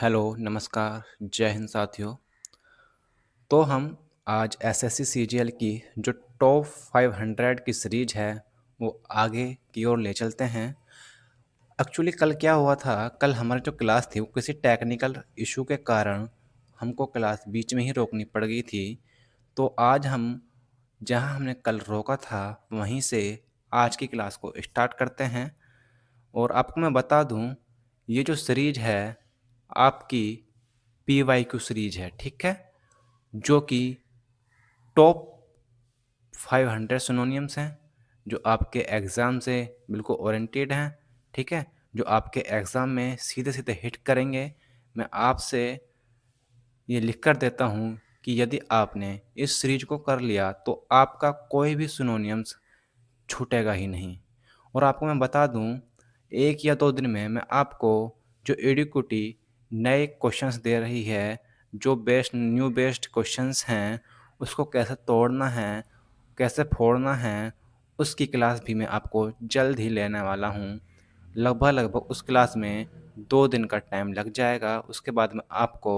Hello, नमस्कार, जय हिंद साथियों। तो हम आज एसएससी सीजीएल की जो टॉप 500 की सीरीज है, वो आगे की ओर ले चलते हैं। एक्चुअली कल क्या हुआ था, कल हमारी जो क्लास थी वो किसी टेक्निकल इशू के कारण हमको क्लास बीच में ही रोकनी पड़ गई थी। तो आज हम जहां हमने कल रोका था, वहीं से आज की क्लास को स्टार्ट करते हैं। और आपको मैं बता दूं, ये जो सीरीज है आपकी पीवाईक्यू सीरीज है, ठीक है, जो कि टॉप 500 सिनोनियम्स हैं जो आपके एग्ज़ाम से बिल्कुल ओरिएंटेड हैं, ठीक है, जो आपके एग्ज़ाम में सीधे सीधे हिट करेंगे। मैं आपसे ये लिख कर देता हूँ कि यदि आपने इस सीरीज को कर लिया तो आपका कोई भी सिनोनियम्स छूटेगा ही नहीं। और आपको मैं बता दूं, 1 या 2 दिन में मैं आपको जो एडुक्विटी नए क्वेश्चंस दे रही है, जो न्यू बेस्ड क्वेश्चंस हैं, उसको कैसे तोड़ना है, कैसे फोड़ना है, उसकी क्लास भी मैं आपको जल्द ही लेने वाला हूँ। लगभग उस क्लास में 2 दिन का टाइम लग जाएगा। उसके बाद मैं आपको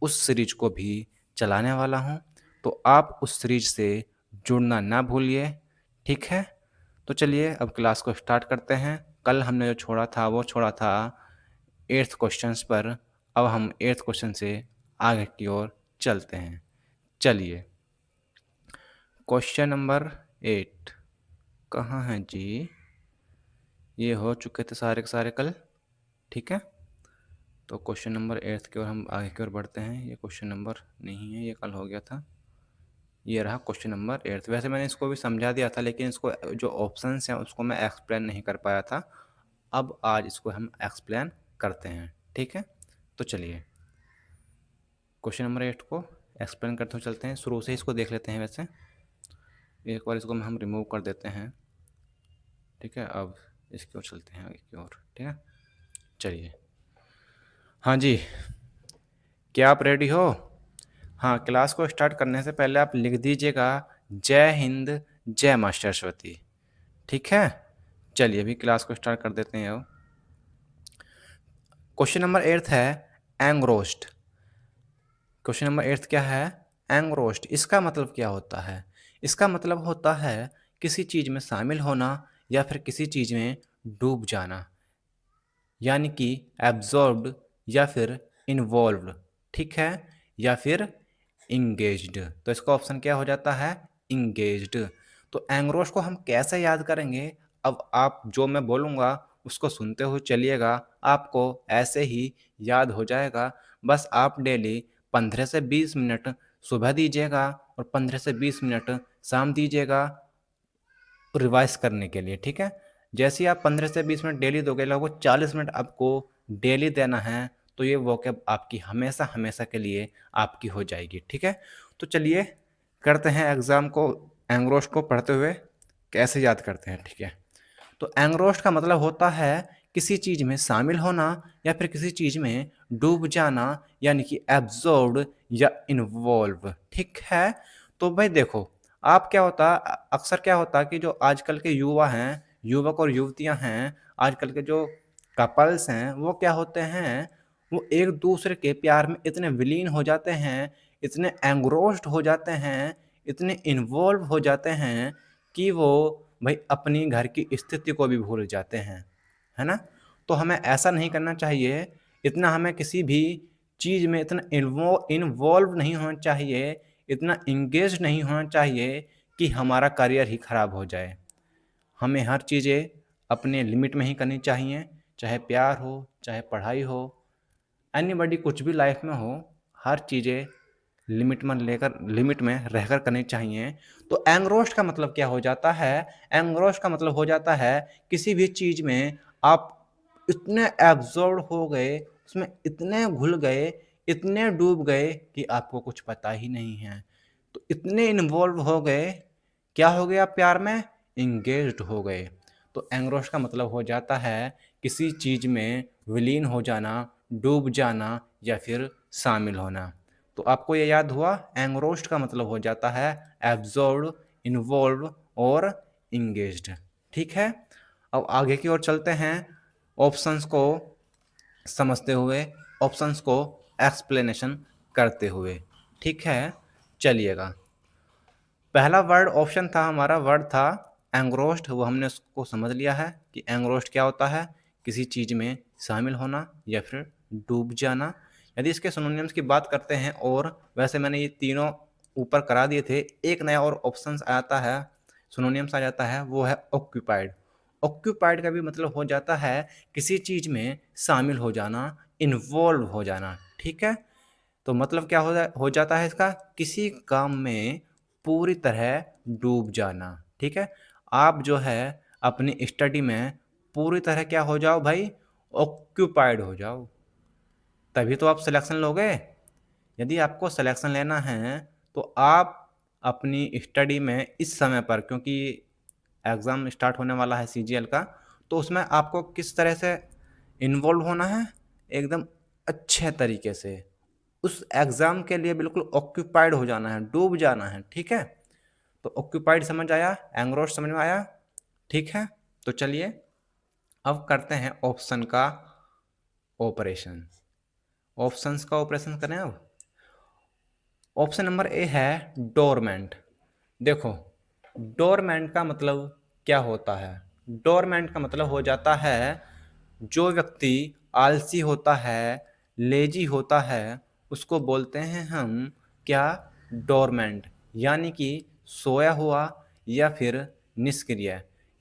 उस सीरीज को भी चलाने वाला हूँ। तो आप उस सीरीज से जुड़ना ना भूलिए, ठीक है? तो चलिए अब क्लास को स्टार्ट करते हैं। कल हमने जो छोड़ा था वो छोड़ा था 8th क्वेश्चंस पर। अब हम 8th क्वेश्चन से आगे की ओर चलते हैं। चलिए, क्वेश्चन नंबर 8 कहाँ हैं जी? ये हो चुके थे सारे के सारे कल, ठीक है। तो क्वेश्चन नंबर 8 की ओर हम आगे की ओर बढ़ते हैं। ये क्वेश्चन नंबर नहीं है, ये कल हो गया था। ये रहा क्वेश्चन नंबर 8। वैसे मैंने इसको भी समझा दिया था, लेकिन इसको जो ऑप्शंस हैं उसको मैं एक्सप्लेन नहीं कर पाया था। अब आज इसको हम एक्सप्लेन करते हैं, ठीक है। तो चलिए क्वेश्चन नंबर 8 को एक्सप्लेन करते हुए चलते हैं। शुरू से इसको देख लेते हैं। वैसे एक बार इसको हम रिमूव कर देते हैं, ठीक है। अब इसकी ओर चलते हैं, आगे की ओर, ठीक है। चलिए, हाँ जी, क्या आप रेडी हो? हाँ, क्लास को स्टार्ट करने से पहले आप लिख दीजिएगा जय हिंद, जय माँ सरस्वती, ठीक है। चलिए अभी क्लास को स्टार्ट कर देते हैं। अब क्वेश्चन नंबर 8 है एंग्रोस्ट। क्वेश्चन नंबर 8 क्या है? एंग्रोस्ट। इसका मतलब क्या होता है? इसका मतलब होता है किसी चीज़ में शामिल होना या फिर किसी चीज़ में डूब जाना, यानी कि एब्जॉर्ब्ड या फिर इन्वॉल्व्ड, ठीक है, या फिर इंगेज्ड। तो इसका ऑप्शन क्या हो जाता है? इंगेज्ड। तो एंग्रोश को हम कैसे याद करेंगे? अब आप जो मैं बोलूँगा उसको सुनते हुए चलिएगा, आपको ऐसे ही याद हो जाएगा। बस आप डेली 15 से 20 मिनट सुबह दीजिएगा और 15 से 20 मिनट शाम दीजिएगा रिवाइज करने के लिए, ठीक है। जैसे ही आप 15 से 20 मिनट डेली दोगे, लगभग 40 मिनट आपको डेली देना है, तो ये वोकैब आपकी हमेशा हमेशा के लिए आपकी हो जाएगी, ठीक है। तो चलिए करते हैं एग्ज़ाम को, एंग्रोस्ट को पढ़ते हुए कैसे याद करते हैं, ठीक है। तो एंग्रोस्ट का मतलब होता है किसी चीज़ में शामिल होना या फिर किसी चीज़ में डूब जाना, यानी कि एब्जॉर्ब्ड या इन्वॉल्व, ठीक है। तो भाई देखो, आप क्या होता अक्सर क्या होता कि जो आजकल के युवा हैं, युवक और युवतियां हैं, आजकल के जो कपल्स हैं, वो क्या होते हैं, वो एक दूसरे के प्यार में इतने विलीन हो जाते हैं, इतने एंग्रोस्ड हो जाते हैं, इतने इन्वॉल्व हो जाते हैं कि वो भाई अपनी घर की स्थिति को भी भूल जाते हैं, है ना? तो हमें ऐसा नहीं करना चाहिए, इतना हमें किसी भी चीज़ में इतना इन्वॉल्व नहीं होना चाहिए, इतना एंगेज नहीं होना चाहिए कि हमारा करियर ही खराब हो जाए। हमें हर चीज़ें अपने लिमिट में ही करनी चाहिए, चाहे प्यार हो, चाहे पढ़ाई हो, एनीबॉडी कुछ भी लाइफ में हो, हर चीज़ें लिमिट में रहकर करनी चाहिए। तो एंग्रोस्ड का मतलब क्या हो जाता है? एंग्रोस्ड का मतलब हो जाता है किसी भी चीज़ में आप इतने एब्जॉर्ब हो गए, उसमें इतने घुल गए, इतने डूब गए कि आपको कुछ पता ही नहीं है। तो इतने इन्वॉल्व हो गए, क्या हो गए आप प्यार में? एंगेज्ड हो गए। तो एंग्रोस्ड का मतलब हो जाता है किसी चीज़ में विलीन हो जाना, डूब जाना या फिर शामिल होना। तो आपको ये याद हुआ, एंग्रोस्ड का मतलब हो जाता है एब्जॉर्ब्ड, इन्वॉल्व और इंगेज्ड, ठीक है। अब आगे की ओर चलते हैं ऑप्शंस को समझते हुए। ऑप्शंस को एक्सप्लेनेशन करते हुए। ठीक है, चलिएगा। पहला वर्ड ऑप्शन था हमारा, वर्ड था एंग्रोस्ड। वो हमने उसको समझ लिया है कि एंग्रोस्ड क्या होता है, किसी चीज़ में शामिल होना या फिर डूब जाना। यदि इसके सिनोनिम्स की बात करते हैं, और वैसे मैंने ये तीनों ऊपर करा दिए थे, एक नया और ऑप्शन आता है, सिनोनिम्स आ जाता है, वो है ऑक्यूपाइड। ऑक्यूपाइड का भी मतलब हो जाता है किसी चीज़ में शामिल हो जाना, इन्वॉल्व हो जाना। ठीक है, तो मतलब क्या हो जाता है इसका, किसी काम में पूरी तरह डूब जाना। ठीक है, आप जो है अपनी स्टडी में पूरी तरह क्या हो जाओ भाई, ऑक्यूपाइड हो जाओ, तभी तो आप सिलेक्शन लोगे। यदि आपको सिलेक्शन लेना है तो आप अपनी स्टडी में इस समय पर, क्योंकि एग्ज़ाम स्टार्ट होने वाला है सीजीएल का, तो उसमें आपको किस तरह से इन्वॉल्व होना है, एकदम अच्छे तरीके से उस एग्ज़ाम के लिए बिल्कुल ऑक्यूपाइड हो जाना है, डूब जाना है। ठीक है, तो ऑक्यूपाइड समझ आया, एंग्रोस्ड समझ में आया। ठीक है, तो चलिए अब करते हैं ऑप्शन का ऑपरेशन। ऑप्शंस का ऑपरेशन करें अब। ऑप्शन नंबर ए है डोरमेंट। देखो, डोरमेंट का मतलब क्या होता है, डोरमेंट का मतलब हो जाता है जो व्यक्ति आलसी होता है, लेजी होता है, उसको बोलते हैं हम क्या, डोरमेंट, यानी कि सोया हुआ या फिर निष्क्रिय।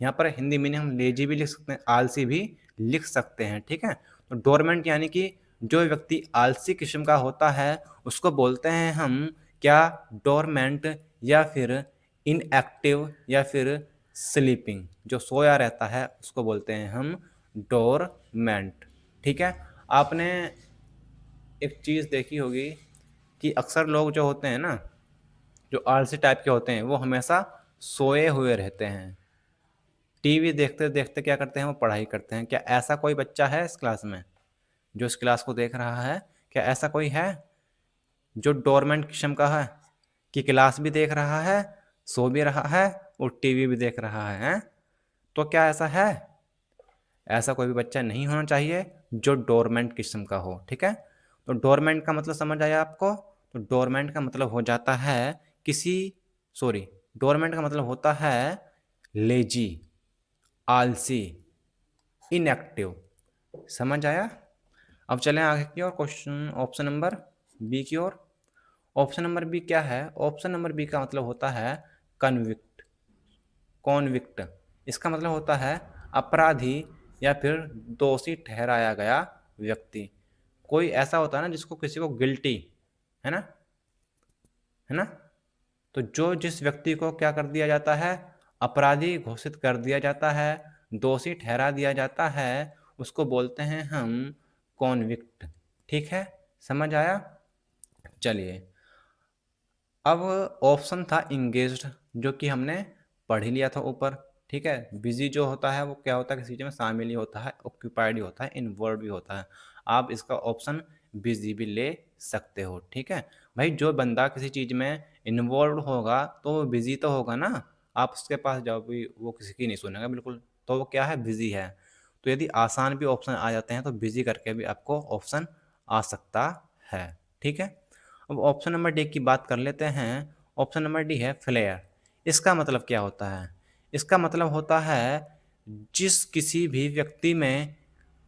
यहाँ पर हिंदी में हम लेजी भी लिख सकते हैं, आलसी भी लिख सकते हैं। ठीक है, तो डोरमेंट यानी कि जो व्यक्ति आलसी किस्म का होता है उसको बोलते हैं हम क्या, डोरमेंट, या फिर इनएक्टिव, या फिर स्लीपिंग, जो सोया रहता है उसको बोलते हैं हम डोरमेंट। ठीक है, आपने एक चीज़ देखी होगी कि अक्सर लोग जो होते हैं ना, जो आलसी टाइप के होते हैं, वो हमेशा सोए हुए रहते हैं, टीवी देखते देखते क्या करते हैं, वो पढ़ाई करते हैं। क्या ऐसा कोई बच्चा है इस क्लास में, जो इस क्लास को देख रहा है, क्या ऐसा कोई है जो डोरमेंट किस्म का है, कि क्लास भी देख रहा है, सो भी रहा है और टीवी भी देख रहा है? तो क्या ऐसा है? ऐसा कोई भी बच्चा नहीं होना चाहिए जो डोरमेंट किस्म का हो। ठीक है, तो डोरमेंट का मतलब समझ आया आपको। तो डोरमेंट का मतलब हो जाता है किसी, सॉरी, डोरमेंट का मतलब होता है लेजी, आलसी, इनएक्टिव। समझ आया? अब चलें आगे की ओर, क्वेश्चन ऑप्शन नंबर बी की ओर। ऑप्शन नंबर बी क्या है, ऑप्शन नंबर बी का मतलब होता है कन्विक्ट, कॉन्विक्ट। इसका मतलब होता है अपराधी या फिर दोषी ठहराया गया व्यक्ति। कोई ऐसा होता है ना जिसको, किसी को गिल्टी, है ना, है ना, तो जो जिस व्यक्ति को क्या कर दिया जाता है, अपराधी घोषित कर दिया जाता है, दोषी ठहरा दिया जाता है, उसको बोलते हैं हम कॉन्विक्ट। ठीक है, समझ आया? चलिए, अब ऑप्शन था इंगेज्ड, जो कि हमने पढ़ ही लिया था ऊपर। ठीक है, बिजी जो होता है वो क्या होता है, किसी चीज़ में शामिल ही होता है, ऑक्यूपाइड ही होता है, इन्वॉल्व भी होता है। आप इसका ऑप्शन बिजी भी ले सकते हो। ठीक है भाई, जो बंदा किसी चीज़ में इन्वॉल्व होगा तो वो बिजी तो होगा ना। आप उसके पास जाओ भी, वो किसी की नहीं सुनेगा बिल्कुल, तो वो क्या है, बिजी है। तो यदि आसान भी ऑप्शन आ जाते हैं तो बिजी करके भी आपको ऑप्शन आ सकता है। ठीक है, अब ऑप्शन नंबर डी की बात कर लेते हैं। ऑप्शन नंबर डी है फ्लेयर। इसका मतलब क्या होता है, इसका मतलब होता है जिस किसी भी व्यक्ति में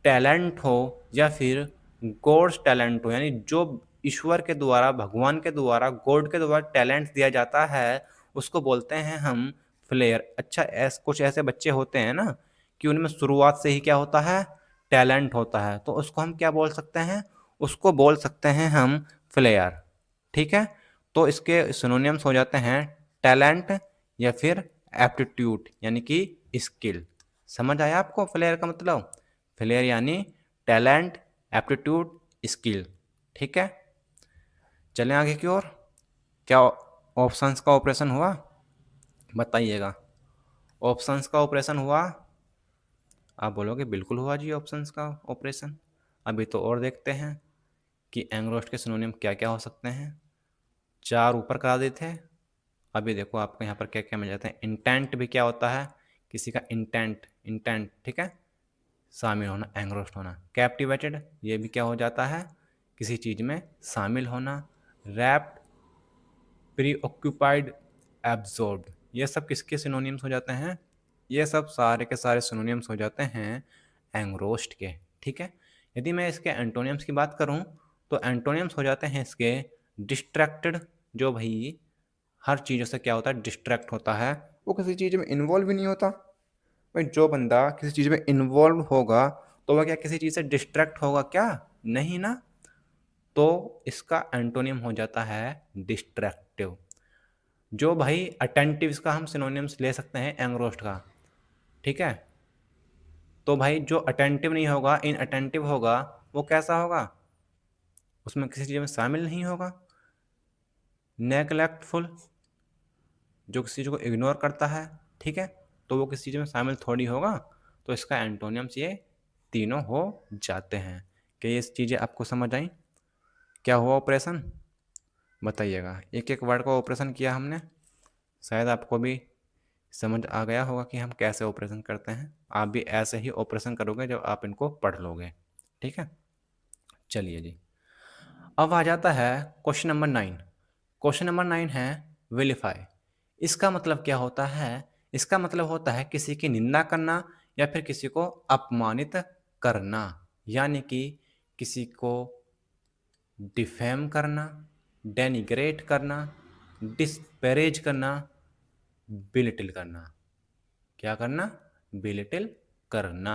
टैलेंट हो या फिर गॉड्स टैलेंट हो, यानी जो ईश्वर के द्वारा, भगवान के द्वारा, गॉड के द्वारा टैलेंट दिया जाता है, उसको बोलते हैं हम फ्लेयर। अच्छा, कुछ ऐसे बच्चे होते हैं ना कि उनमें शुरुआत से ही क्या होता है, टैलेंट होता है, तो उसको हम क्या बोल सकते हैं, उसको बोल सकते हैं हम फ्लेयर। ठीक है, तो इसके सिनोनिम्स हो जाते हैं टैलेंट या फिर एप्टीट्यूड, यानी कि स्किल। समझ आया आपको फ्लेयर का मतलब? फ्लेयर यानी टैलेंट, एप्टीट्यूड, स्किल। ठीक है, चलें आगे की ओर। क्या ऑप्शंस का ऑपरेशन हुआ, बताइएगा। ऑप्शंस का ऑपरेशन हुआ? आप बोलोगे बिल्कुल हुआ जी ऑप्शंस का ऑपरेशन। अभी तो और देखते हैं कि एंग्रोस्ट के सिनोनिम क्या क्या हो सकते हैं। 4 ऊपर करा देते थे, अभी देखो आपको यहाँ पर क्या क्या मिल जाता है। इंटेंट भी क्या होता है, किसी का इंटेंट, इंटेंट, ठीक है, शामिल होना, एंग्रोस्ट होना। कैप्टिवेटेड, ये भी क्या हो जाता है, किसी चीज़ में शामिल होना, रैप्ट, प्रीऑक्यूपाइड, एब्जॉर्ब्ड, ये सब किसके सिनोनिम्स हो जाते हैं? ये सब सारे के सारे सिनोनिम्स हो जाते हैं एंग्रोस्ड के। ठीक है, यदि मैं इसके एंटोनिम्स की बात करूं तो एंटोनिम्स हो जाते हैं इसके डिस्ट्रैक्टेड, जो भाई हर चीज़ों से क्या होता है, डिस्ट्रैक्ट होता है, वो किसी चीज़ में इन्वॉल्व भी नहीं होता। भाई जो बंदा किसी चीज़ में इन्वॉल्व होगा तो वह क्या किसी चीज़ से डिस्ट्रैक्ट होगा क्या? नहीं ना। तो इसका एंटोनिम हो जाता है डिस्ट्रैक्टिव। जो भाई अटेंटिव, इसका हम सिनोनिम्स ले सकते हैं एंग्रोस्ड का। ठीक है, तो भाई जो अटेंटिव नहीं होगा, इन अटेंटिव होगा, वो कैसा होगा? उसमें किसी चीज़ में शामिल नहीं होगा। नेग्लेक्टफुल, जो किसी चीज़ को इग्नोर करता है, ठीक है, तो वो किसी चीज़ में शामिल थोड़ी होगा। तो इसका एंटोनिम्स ये तीनों हो जाते हैं। क्या ये चीज़ें आपको समझ आई? क्या हुआ ऑपरेशन? बताइएगा। एक एक वर्ड का ऑपरेशन किया हमने, शायद आपको भी समझ आ गया होगा कि हम कैसे ऑपरेशन करते हैं। आप भी ऐसे ही ऑपरेशन करोगे जब आप इनको पढ़ लोगे। ठीक है, चलिए जी, अब आ जाता है क्वेश्चन नंबर 9। क्वेश्चन नंबर 9 है विलिफाई। इसका मतलब क्या होता है? इसका मतलब होता है किसी की निंदा करना या फिर किसी को अपमानित करना, यानी कि किसी को डिफेम करना, डेनिग्रेट करना, डिस्पैरेज करना, बिलिटिल करना। क्या करना? बिलिटिल करना।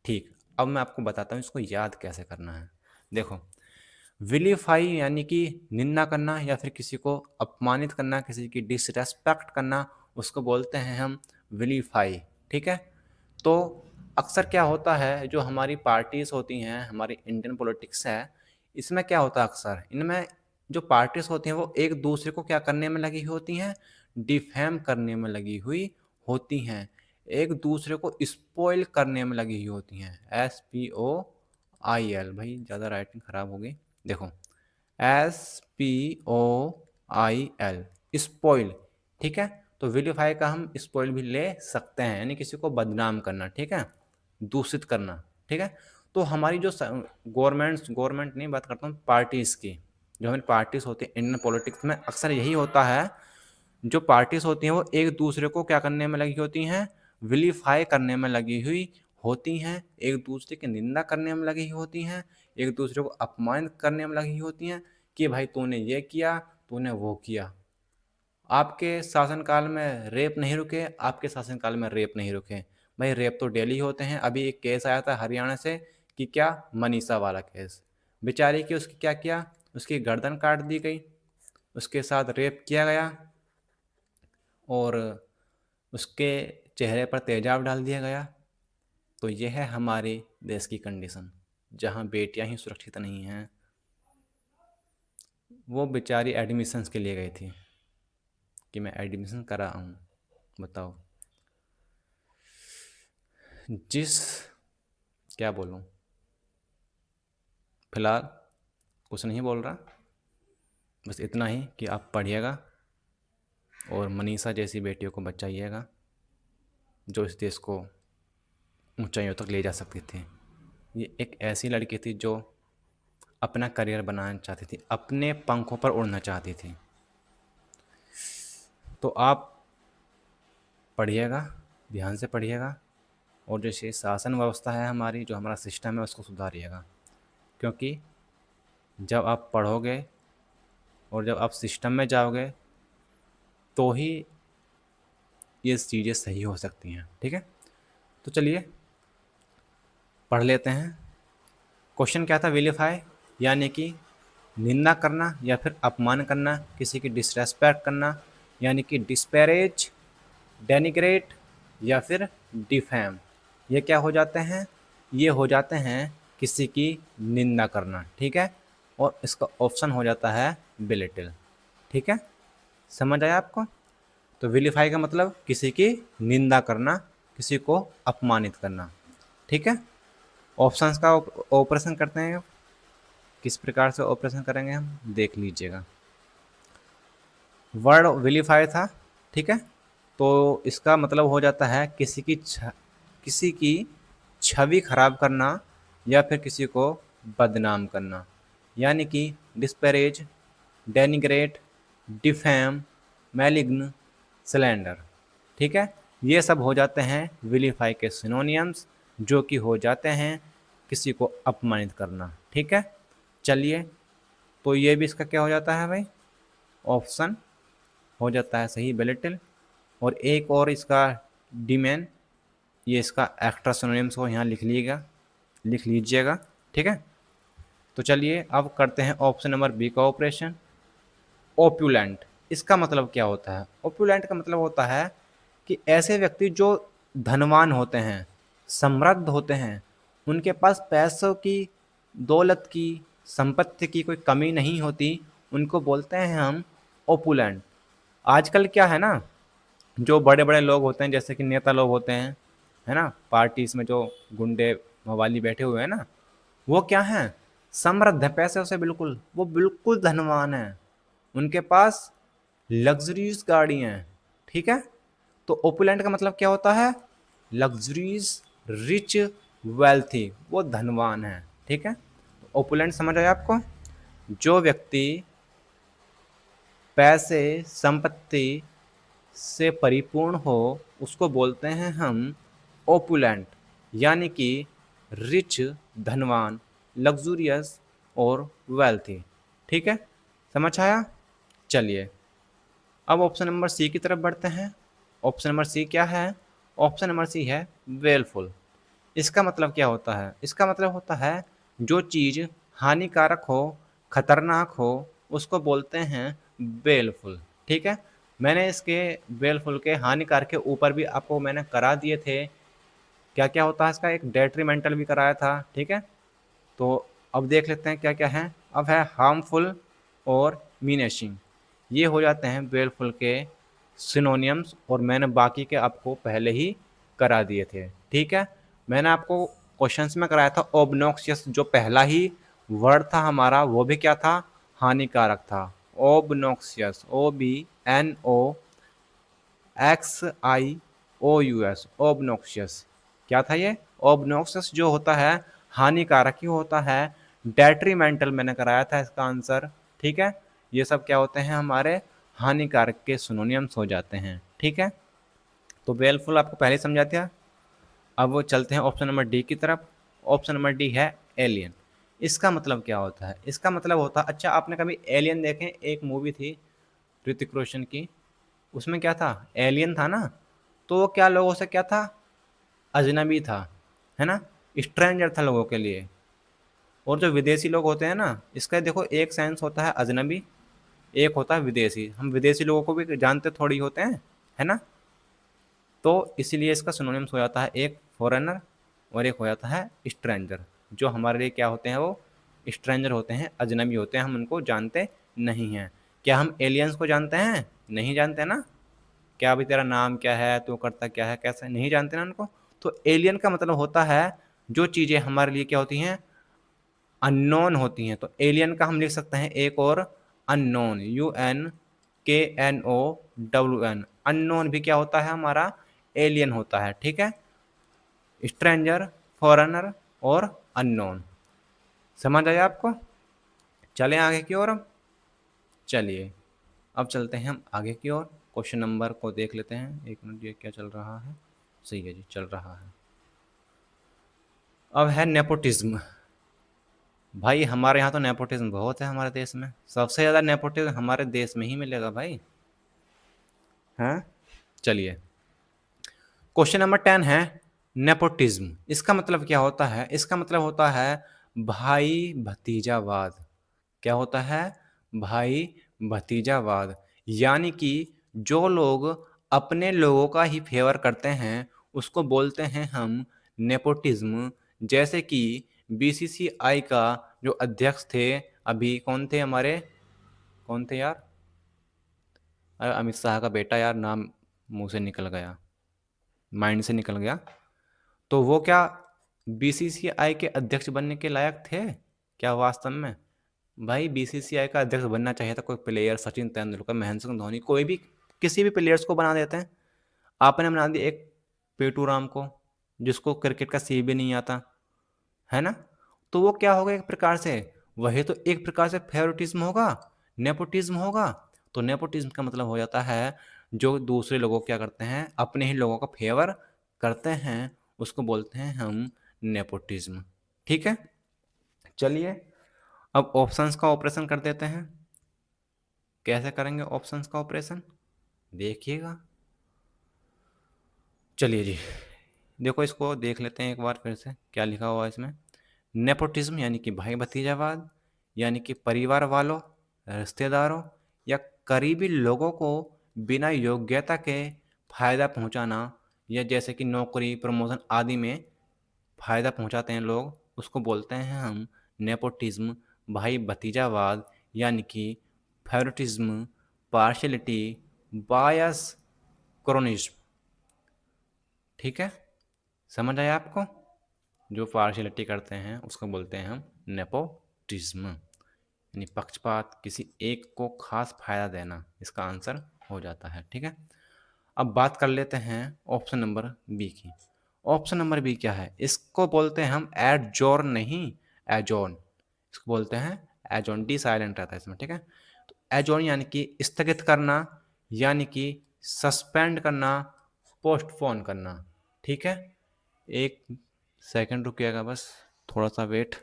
ठीक, अब मैं आपको बताता हूँ इसको याद कैसे करना है। देखो, विलीफाई यानी कि निंदा करना या फिर किसी को अपमानित करना, किसी की डिसरेस्पेक्ट करना, उसको बोलते हैं हम विलीफाई। ठीक है, तो अक्सर क्या होता है, जो हमारी पार्टीज़ होती हैं, हमारी इंडियन पॉलिटिक्स है, इसमें क्या होता है, अक्सर इनमें जो पार्टीज़ होती हैं वो एक दूसरे को क्या करने में लगी हुई होती हैं? डिफेम करने में लगी हुई होती हैं, एक दूसरे को स्पॉइल करने में लगी हुई होती हैं। SPOIL, भाई ज़्यादा राइटिंग ख़राब हो गई। देखो, SPOIL, स्पॉइल। ठीक है, तो विलीफाई का हम स्पॉइल भी ले सकते हैं, यानी किसी को बदनाम करना, ठीक है, दूषित करना। ठीक है, तो हमारी जो गवर्नमेंट नहीं, बात करता हूँ पार्टीज़ की, जो हमारी पार्टीज़ होती है इंडियन पॉलिटिक्स में, अक्सर यही होता है, जो पार्टीज़ होती हैं वो एक दूसरे को क्या करने में लगी होती हैं? विलीफाई करने में लगी हुई होती हैं, एक दूसरे की निंदा करने में लगी हुई होती हैं, एक दूसरे को अपमानित करने में लगी हुई होती हैं कि भाई तूने ये किया, तूने वो किया। आपके शासनकाल में रेप नहीं रुके, आपके शासनकाल में रेप नहीं रुके। भाई रेप तो डेली होते हैं। अभी एक केस आया था हरियाणा से कि क्या, मनीषा वाला केस, बेचारी की उसकी क्या किया, उसकी गर्दन काट दी गई, उसके साथ रेप किया गया और उसके चेहरे पर तेजाब डाल दिया गया। तो यह है हमारे देश की कंडीशन, जहाँ बेटियां ही सुरक्षित नहीं हैं। वो बेचारी एडमिशन्स के लिए गई थी कि मैं एडमिशन करा हूँ, बताओ। जिस, क्या बोलूँ, फिलहाल कुछ नहीं बोल रहा, बस इतना ही कि आप पढ़िएगा और मनीषा जैसी बेटियों को बचाइएगा, जो इस देश को ऊंचाइयों तक ले जा सकती थी। ये एक ऐसी लड़की थी जो अपना करियर बनाना चाहती थी, अपने पंखों पर उड़ना चाहती थी। तो आप पढ़िएगा, ध्यान से पढ़िएगा, और जैसे शासन व्यवस्था है हमारी, जो हमारा सिस्टम है, उसको सुधारिएगा। क्योंकि जब आप पढ़ोगे और जब आप सिस्टम में जाओगे तो ही ये चीज़ें सही हो सकती हैं। ठीक है, तो चलिए पढ़ लेते हैं। क्वेश्चन क्या था? विलीफाई यानी कि निंदा करना या फिर अपमान करना, किसी की डिसरेस्पेक्ट करना, यानी कि डिस्पैरेज, डेनिग्रेट या फिर डिफेम। ये क्या हो जाते हैं? ये हो जाते हैं किसी की निंदा करना। ठीक है, और इसका ऑप्शन हो जाता है बिलिटिल। ठीक है, समझ आया आपको? तो विलीफाई का मतलब किसी की निंदा करना, किसी को अपमानित करना। ठीक है, ऑप्शंस का ऑपरेशन करते हैं। किस प्रकार से ऑपरेशन करेंगे हम देख लीजिएगा। वर्ड विलीफाई था, ठीक है, तो इसका मतलब हो जाता है किसी की छवि खराब करना या फिर किसी को बदनाम करना, यानी कि डिस्पैरेज, डेनिग्रेट, डिफेम, मैलिग्न, स्लैंडर। ठीक है, ये सब हो जाते हैं विलीफाई के सिनोनियम्स, जो कि हो जाते हैं किसी को अपमानित करना। ठीक है, चलिए, तो ये भी इसका क्या हो जाता है भाई, ऑप्शन हो जाता है सही, बेलिटिल। और एक और इसका डिमेन, ये इसका एक्स्ट्रा सिनोनिम्स को यहाँ लिख लीजिएगा। ठीक है, तो चलिए अब करते हैं ऑप्शन नंबर बी का ऑपरेशन। ओप्युलेंट, इसका मतलब क्या होता है? ओप्युलेंट का मतलब होता है कि ऐसे व्यक्ति जो धनवान होते हैं, समृद्ध होते हैं, उनके पास पैसों की, दौलत की, संपत्ति की कोई कमी नहीं होती, उनको बोलते हैं हम ओपुलेंट। आजकल क्या है ना, जो बड़े बड़े लोग होते हैं, जैसे कि नेता लोग होते हैं, है ना, पार्टीज में जो गुंडे मवाली बैठे हुए हैं ना, वो क्या हैं, समृद्ध है पैसे से, बिल्कुल वो बिल्कुल धनवान है, उनके पास लग्जरीज गाड़ी हैं। ठीक है, तो ओपुलेंट का मतलब क्या होता है, लग्जरीज, रिच, वेल्थी, वो धनवान है। ठीक है, ओपुलेंट समझ आया आपको? जो व्यक्ति पैसे, संपत्ति से परिपूर्ण हो, उसको बोलते हैं हम ओपुलेंट, यानी कि रिच, धनवान, लग्जूरियस और वेल्थी। ठीक है, समझ आया? चलिए, अब ऑप्शन नंबर सी की तरफ बढ़ते हैं। ऑप्शन नंबर सी क्या है? ऑप्शन नंबर सी है वेलफुल। इसका मतलब क्या होता है? इसका मतलब होता है जो चीज़ हानिकारक हो, खतरनाक हो, उसको बोलते हैं बेलफुल। ठीक है, मैंने इसके बेलफुल के हानिकारक के ऊपर भी आपको मैंने करा दिए थे, क्या क्या होता है इसका, एक डेट्रीमेंटल भी कराया था। ठीक है, तो अब देख लेते हैं क्या क्या है। अब है हार्मफुल और मीनेशिंग, ये हो जाते हैं बेलफुल के सिनोनियम्स, और मैंने बाकी के आपको पहले ही करा दिए थे। ठीक है, मैंने आपको क्वेश्चंस में कराया था ओबनॉक्सियस, जो पहला ही वर्ड था हमारा, वो भी क्या था, हानिकारक था। ओबनॉक्सियस, OBNOXIOUS, ओबनॉक्सियस क्या था ये? ओबनॉक्सियस जो होता है हानिकारक ही होता है। डेट्रीमेंटल मैंने कराया था इसका आंसर। ठीक है, ये सब क्या होते हैं, हमारे हानिकारक के सिनोनियम्स हो जाते हैं। ठीक है, तो वेलफुल आपको पहले समझा दिया। अब वो चलते हैं ऑप्शन नंबर डी की तरफ। ऑप्शन नंबर डी है एलियन। इसका मतलब क्या होता है? इसका मतलब होता है, अच्छा आपने कभी एलियन देखें? एक मूवी थी ऋतिक रोशन की, उसमें क्या था, एलियन था ना, तो वो क्या लोगों से क्या था, अजनबी था, है ना, स्ट्रेंजर था लोगों के लिए। और जो विदेशी लोग होते हैं ना, इसका देखो एक सेंस होता है अजनबी, एक होता है विदेशी। हम विदेशी लोगों को भी जानते थोड़ी होते हैं, है ना, तो इसीलिए इसका सिनोनिम्स हो जाता है एक फॉरेनर और एक हो जाता है स्ट्रेंजर। जो हमारे लिए क्या होते हैं, वो स्ट्रेंजर होते हैं, अजनबी होते हैं, हम उनको जानते नहीं हैं। क्या हम एलियंस को जानते हैं? नहीं जानते ना। क्या अभी तेरा नाम क्या है, तू करता क्या है, कैसे, नहीं जानते ना उनको। तो एलियन का मतलब होता है जो चीज़ें हमारे लिए क्या होती हैं, अननोन होती हैं। तो एलियन का हम लिख सकते हैं एक और, अननोन, UNKNOWN। अननोन भी क्या होता है हमारा, एलियन होता है। ठीक है, स्ट्रेंजर, फॉरेनर और अननोन। समझ आया आपको? चलें आगे की ओर। चलिए, अब चलते हैं हम आगे की ओर। क्वेश्चन नंबर को देख लेते हैं, एक मिनट, ये क्या चल रहा है? सही है जी, चल रहा है। अब है नेपोटिज्म। भाई हमारे यहाँ तो नेपोटिज्म बहुत है, हमारे देश में सबसे ज़्यादा नेपोटिज्म हमारे देश में ही मिलेगा भाई। हैं, चलिए, क्वेश्चन नंबर 10 है नेपोटिज्म। इसका मतलब क्या होता है? इसका मतलब होता है भाई भतीजावाद। क्या होता है? भाई भतीजावाद, यानी कि जो लोग अपने लोगों का ही फेवर करते हैं, उसको बोलते हैं हम नेपोटिज्म। जैसे कि बीसीसीआई का जो अध्यक्ष थे अभी, कौन थे हमारे, कौन थे यार, अरे अमित शाह का बेटा, यार नाम मुंह से निकल गया, माइंड से निकल गया। तो वो क्या बीसीसीआई के अध्यक्ष बनने के लायक थे क्या वास्तव में? भाई बीसीसीआई का अध्यक्ष बनना चाहिए था कोई प्लेयर, सचिन तेंदुलकर, महेंद्र सिंह धोनी, कोई भी, किसी भी प्लेयर्स को बना देते हैं। आपने बना दिया एक पेटू राम को, जिसको क्रिकेट का सी भी नहीं आता, है ना। तो वो क्या हो गया, एक प्रकार से वही तो एक प्रकार से फेवरेटिज्म होगा, नेपोटिज्म होगा। तो नेपोटिज्म का मतलब हो जाता है जो दूसरे लोगों को क्या करते हैं, अपने ही लोगों का फेवर करते हैं, उसको बोलते हैं हम नेपोटिज्म। ठीक है, चलिए अब ऑप्शंस का ऑपरेशन कर देते हैं। कैसे करेंगे ऑप्शंस का ऑपरेशन, देखिएगा। चलिए जी, देखो इसको देख लेते हैं एक बार फिर से क्या लिखा हुआ है इसमें। नेपोटिज्म यानी कि भाई भतीजावाद, यानी कि परिवार वालों, रिश्तेदारों या करीबी लोगों को बिना योग्यता के फायदा पहुंचाना, या जैसे कि नौकरी प्रमोशन आदि में फायदा पहुंचाते हैं लोग, उसको बोलते हैं हम नेपोटिज्म, भाई भतीजावाद, यानी कि फेवरेटिज्म, पार्शियलिटी, बायस, क्रोनिज्म। ठीक है, समझ आया आपको? जो पार्शियलिटी करते हैं उसको बोलते हैं हम नेपोटिज्म, यानी पक्षपात, किसी एक को खास फायदा देना, इसका आंसर हो जाता है। ठीक है, अब बात कर लेते हैं ऑप्शन नंबर बी की। ऑप्शन नंबर बी क्या है, इसको बोलते हैं हम एडजोर्न, नहीं एजोन, इसको बोलते हैं एजोन, डी साइलेंट रहता है इसमें। ठीक है, तो एजोन यानी कि स्थगित करना, यानी कि सस्पेंड करना, पोस्टपोन करना। ठीक है, एक सेकंड रुकिएगा बस, थोड़ा सा वेट,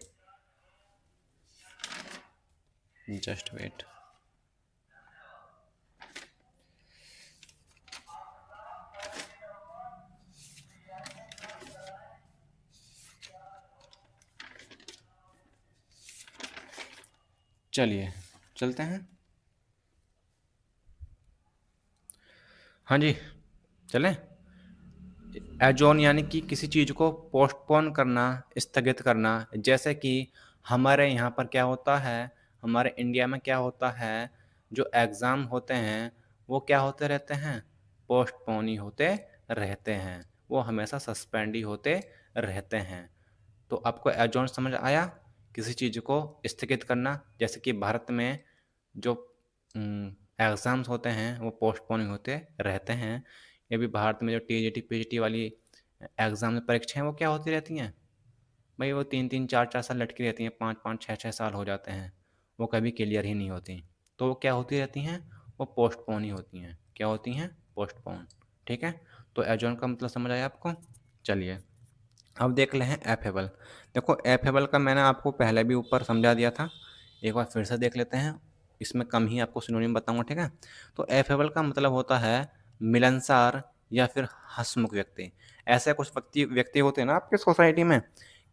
जस्ट वेट। चलिए चलते हैं। हाँ जी, चलें। एजोन यानी कि किसी चीज़ को पोस्टपोन करना, स्थगित करना। जैसे कि हमारे यहाँ पर क्या होता है, हमारे इंडिया में क्या होता है, जो एग्ज़ाम होते हैं वो क्या होते रहते हैं, पोस्टपोन ही होते रहते हैं, वो हमेशा सस्पेंड ही होते रहते हैं। तो आपको एजोन समझ आया, किसी चीज़ को स्थगित करना। जैसे कि भारत में जो एग्ज़ाम्स होते हैं वो पोस्टपोन होते रहते हैं। ये भी भारत में जो टीजीटी पीजीटी वाली एग्ज़ाम परीक्षाएं वो क्या होती रहती हैं भाई, वो 3-3 4-4 साल लटकी रहती हैं, 5-5 6-6 साल हो जाते हैं, वो कभी क्लियर ही नहीं होती। तो वो क्या होती रहती हैं, वो पोस्टपोन ही होती हैं। क्या होती हैं, पोस्टपोन। ठीक है, तो एजोन का मतलब समझ आया आपको। चलिए अब देख ले हैं एफेबल। देखो एफेबल का मैंने आपको पहले भी ऊपर समझा दिया था, एक बार फिर से देख लेते हैं, इसमें कम ही आपको सिनोनिम बताऊंगा। ठीक है, तो एफेबल का मतलब होता है मिलनसार या फिर हंसमुख व्यक्ति। ऐसे कुछ व्यक्ति व्यक्ति होते हैं ना आपके सोसाइटी में,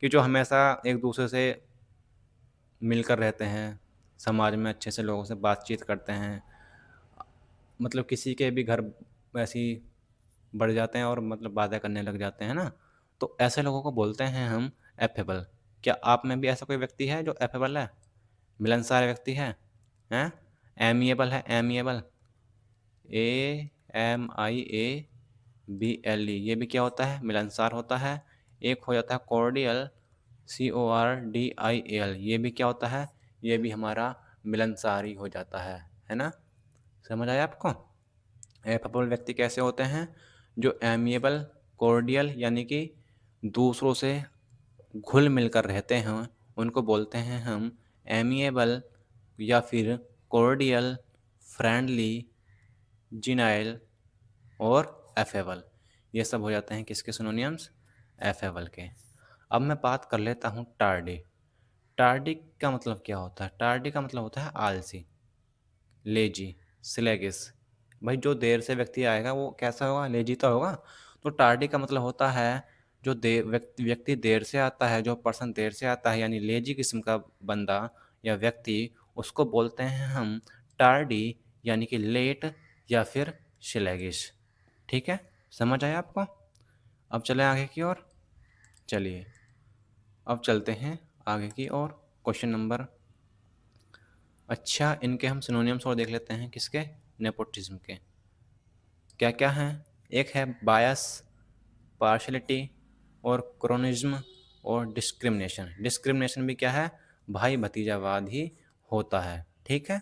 कि जो हमेशा एक दूसरे से मिलकर रहते हैं, समाज में अच्छे से लोगों से बातचीत करते हैं, मतलब किसी के भी घर ऐसी बढ़ जाते हैं और मतलब बातें करने लग जाते हैं ना, तो ऐसे लोगों को बोलते हैं हम एफेबल। क्या आप में भी ऐसा कोई व्यक्ति है जो एफेबल है, मिलनसार व्यक्ति है, एमिएबल है, एमिएबल, AMIABLE, ये भी क्या होता है, मिलनसार होता है। एक हो जाता है कॉर्डियल, CORDIAL, ये भी क्या होता है, ये भी हमारा मिलनसार ही हो जाता है ना। समझ आया आपको? एफेबल व्यक्ति कैसे होते हैं, जो एमिएबल, कॉर्डियल यानी कि दूसरों से घुल मिलकर रहते हैं, उनको बोलते हैं हम एमिएबल, या फिर कॉर्डियल, फ्रेंडली, जिनाइल और एफेबल। ये सब हो जाते हैं किसके सिनोनियम्स, एफेबल के। अब मैं बात कर लेता हूँ टार्डी। टार्डी का मतलब क्या होता है, टार्डी का मतलब होता है आलसी, लेजी, स्लैगिस। भाई जो देर से व्यक्ति आएगा वो कैसा होगा, लेजी तो होगा। तो टार्डी का मतलब होता है जो देर व्यक्ति देर से आता है, जो पर्सन देर से आता है, यानी लेजी किस्म का बंदा या व्यक्ति, उसको बोलते हैं हम टार्डी, यानी कि लेट या फिर स्लैगिश। ठीक है, समझ आया आपको? अब चलें आगे की ओर। चलिए अब चलते हैं आगे की ओर, क्वेश्चन नंबर, अच्छा इनके हम सिनोनियम्स और देख लेते हैं, किसके, नेपोटिज्म के। क्या क्या हैं, एक है बायस, पार्शलिटी और क्रोनिज्म और डिस्क्रिमिनेशन। डिस्क्रिमिनेशन भी क्या है, भाई भतीजावाद ही होता है। ठीक है,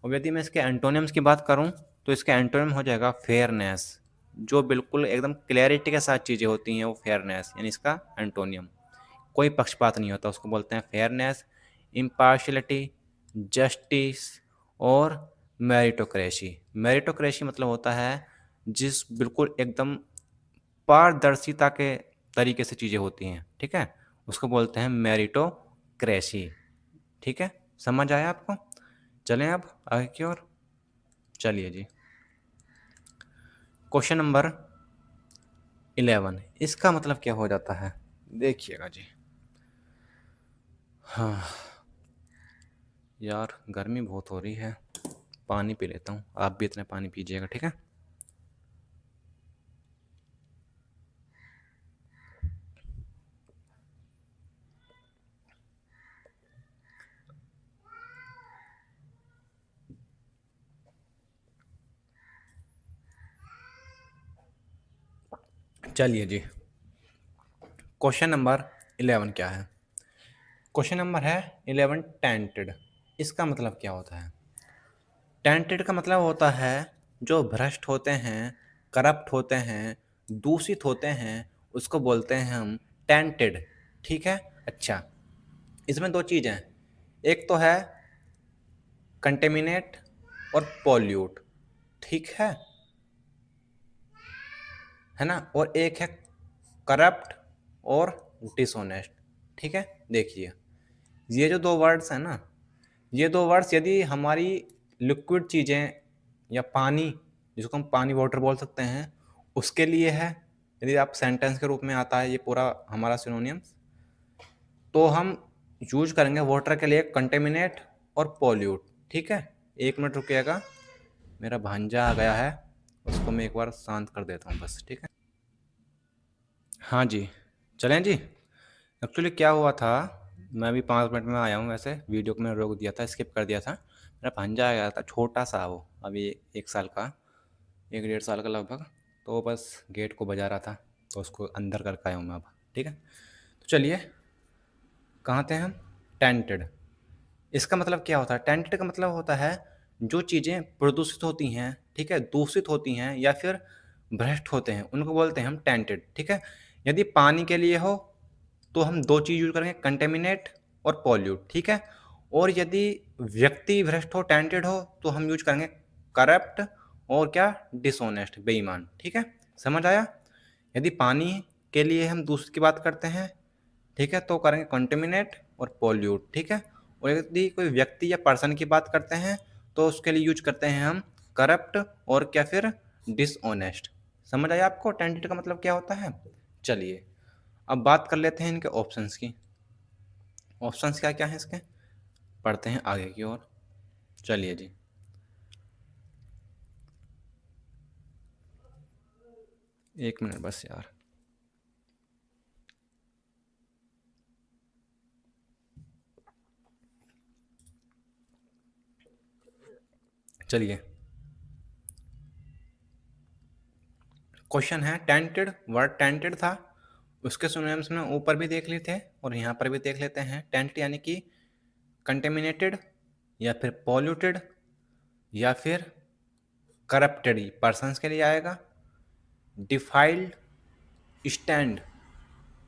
और यदि मैं इसके एंटोनिम्स की बात करूं तो इसका एंटोनिम हो जाएगा फेयरनेस, जो बिल्कुल एकदम क्लैरिटी के साथ चीज़ें होती हैं वो फेयरनेस, यानी इसका एंटोनियम। कोई पक्षपात नहीं होता, उसको बोलते हैं फेयरनेस। इम्पार्शलिटी, जस्टिस और मेरिटोक्रेसी। मेरिटोक्रेसी मतलब होता है जिस बिल्कुल एकदम पारदर्शिता के तरीके से चीज़ें होती हैं, ठीक है, उसको बोलते हैं मेरिटोक्रेसी। ठीक है, समझ आया आपको? चलें अब आगे की ओर। चलिए जी, क्वेश्चन नंबर 11, इसका मतलब क्या हो जाता है, देखिएगा जी। हाँ यार, गर्मी बहुत हो रही है, पानी पी लेता हूँ, आप भी इतना पानी पीजिएगा, ठीक है। चलिए जी, क्वेश्चन नंबर 11 क्या है? क्वेश्चन नंबर है 11, टेंटेड। इसका मतलब क्या होता है? टेंटेड का मतलब होता है जो भ्रष्ट होते हैं, करप्ट होते हैं, दूषित होते हैं, उसको बोलते हैं हम टेंटेड। ठीक है, अच्छा, इसमें दो चीज़ हैं, एक तो है कंटेमिनेट और पॉल्यूट, ठीक है ना, और एक है करप्ट और डिसऑनेस्ट। ठीक है, देखिए ये जो दो वर्ड्स हैं ना, ये दो वर्ड्स यदि हमारी लिक्विड चीज़ें या पानी, जिसको हम पानी वाटर बोल सकते हैं, उसके लिए है, यदि आप सेंटेंस के रूप में आता है ये पूरा हमारा सिनोनियम्स, तो हम यूज करेंगे वाटर के लिए कंटेमिनेट और पॉल्यूट। ठीक है, एक मिनट रुकिएगा, मेरा भांजा आ गया है, उसको मैं एक बार शांत कर देता हूँ बस, ठीक है। हाँ जी, चलें जी। एक्चुअली क्या हुआ था, मैं भी 5 मिनट में आया हूँ, वैसे वीडियो को मैंने रोक दिया था, स्किप कर दिया था। मेरा भांजा आ गया था, छोटा सा वो, अभी 1 साल का, 1 डेढ़ साल का लगभग, तो वो बस गेट को बजा रहा था, तो उसको अंदर करके आया हूँ मैं अब। ठीक है, तो चलिए, कहाँ थे हम? टेंटेड। इसका मतलब क्या होता है? टेंटेड का मतलब होता है जो चीज़ें प्रदूषित होती हैं, ठीक है, दूषित होती हैं या फिर भ्रष्ट होते हैं, उनको बोलते हैं हम टेंटेड। ठीक है, यदि पानी के लिए हो तो हम दो चीज़ यूज करेंगे, कंटेमिनेट और पॉल्यूट। ठीक है, और यदि व्यक्ति भ्रष्ट हो, टेंटेड हो, तो हम यूज करेंगे करप्ट और क्या, डिसऑनेस्ट, बेईमान। ठीक है, समझ आया? यदि पानी के लिए हम दूसरे की बात करते हैं, ठीक है, तो करेंगे कंटेमिनेट और पॉल्यूट। ठीक है, और यदि कोई व्यक्ति या पर्सन की बात करते हैं तो उसके लिए यूज करते हैं हम करप्ट और क्या, फिर डिसऑनेस्ट। समझ आया आपको टेंटेड का मतलब क्या होता है? चलिए, अब बात कर लेते हैं इनके ऑप्शंस की। ऑप्शंस क्या क्या हैं इसके, पढ़ते हैं आगे की ओर। चलिए जी, एक मिनट बस यार। चलिए, क्वेश्चन है टेंटेड, वर्ड टेंटेड था, उसके सिनोनिम्स में ऊपर भी देख लेते हैं और यहाँ पर भी देख लेते हैं। टेंटेड यानी कि कंटेमिनेटेड या फिर पॉल्यूटेड या फिर करप्टेड पर्सन्स के लिए आएगा। डिफाइल्ड, स्टैंड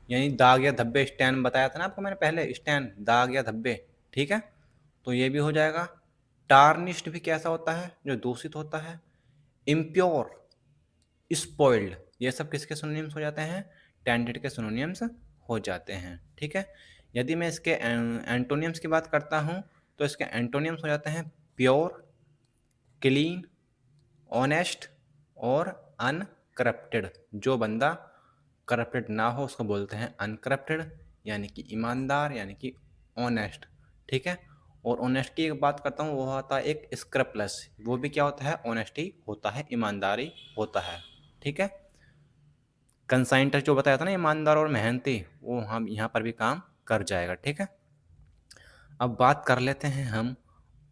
यानी दाग या धब्बे, स्टैंड बताया था ना आपको मैंने पहले, स्टैंड दाग या धब्बे, ठीक है, तो ये भी हो जाएगा। टार्निश्ड भी कैसा होता है, जो दूषित होता है। इम्प्योर, स्पॉइल्ड, ये सब किसके सिनोनिम्स हो जाते हैं? टेंटेड के सिनोनिम्स हो जाते हैं। ठीक है, यदि मैं इसके एंटोनियम्स की बात करता हूँ तो इसके एंटोनियम्स हो जाते हैं प्योर, क्लीन, ऑनेस्ट और अनकरप्टेड। जो बंदा करप्टेड ना हो उसको बोलते हैं अनकरप्टेड, यानी कि ईमानदार, यानी कि ऑनेस्ट। ठीक है, और ऑनेस्टी की बात करता हूँ, वो होता है एक स्क्रप्लस, वो भी क्या होता है? ऑनेस्टी होता है, ईमानदारी होता है। ठीक है, कंसाइंटर जो बताया था ना, ईमानदार और मेहनती, वो हम यहाँ पर भी काम कर जाएगा। ठीक है, अब बात कर लेते हैं हम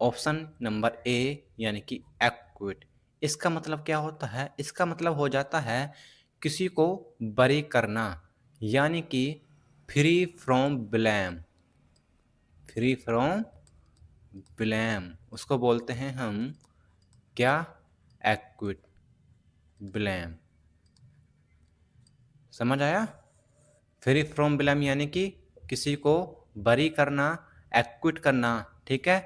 ऑप्शन नंबर ए, यानी कि एक्विट। इसका मतलब क्या होता है? इसका मतलब हो जाता है किसी को बरी करना, यानी कि free from blame. Free from blame, उसको बोलते हैं हम क्या? Equity blame. समझ आया? फ्री फ्रॉम ब्लेम यानी कि किसी को बरी करना एक्विट करना, ठीक है।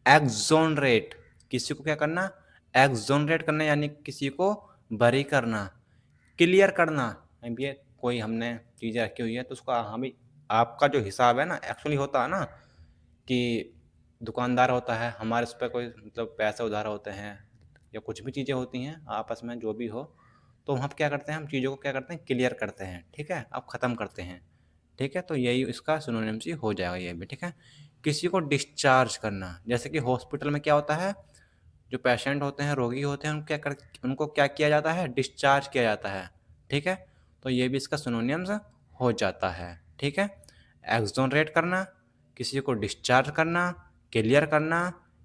एक्सोनरेट, किसी को क्या करना, एक्सोनरेट करना यानी किसी को बरी करना। क्लियर करना, अब ये कोई हमने चीज़ें रखी हुई है तो उसका हमें, आपका जो हिसाब है ना एक्चुअली होता है ना कि दुकानदार होता है, हमारे उस पर कोई मतलब पैसे उधार होते हैं या कुछ भी चीज़ें होती हैं आपस में जो भी हो, तो हम क्या करते हैं, हम चीज़ों को क्या करते हैं, क्लियर करते हैं, ठीक है, अब ख़त्म करते हैं, ठीक है। तो यही इसका सिनोनिम्स ही हो जाएगा ये भी, ठीक है। किसी को डिस्चार्ज करना, जैसे कि हॉस्पिटल में क्या होता है, जो पेशेंट होते हैं, रोगी होते हैं, उनको क्या किया जाता है, डिस्चार्ज किया जाता है, ठीक है। तो ये भी इसका सिनोनिम्स हो जाता है, ठीक है। एक्सोनरेट करना, किसी को डिस्चार्ज करना, क्लियर करना,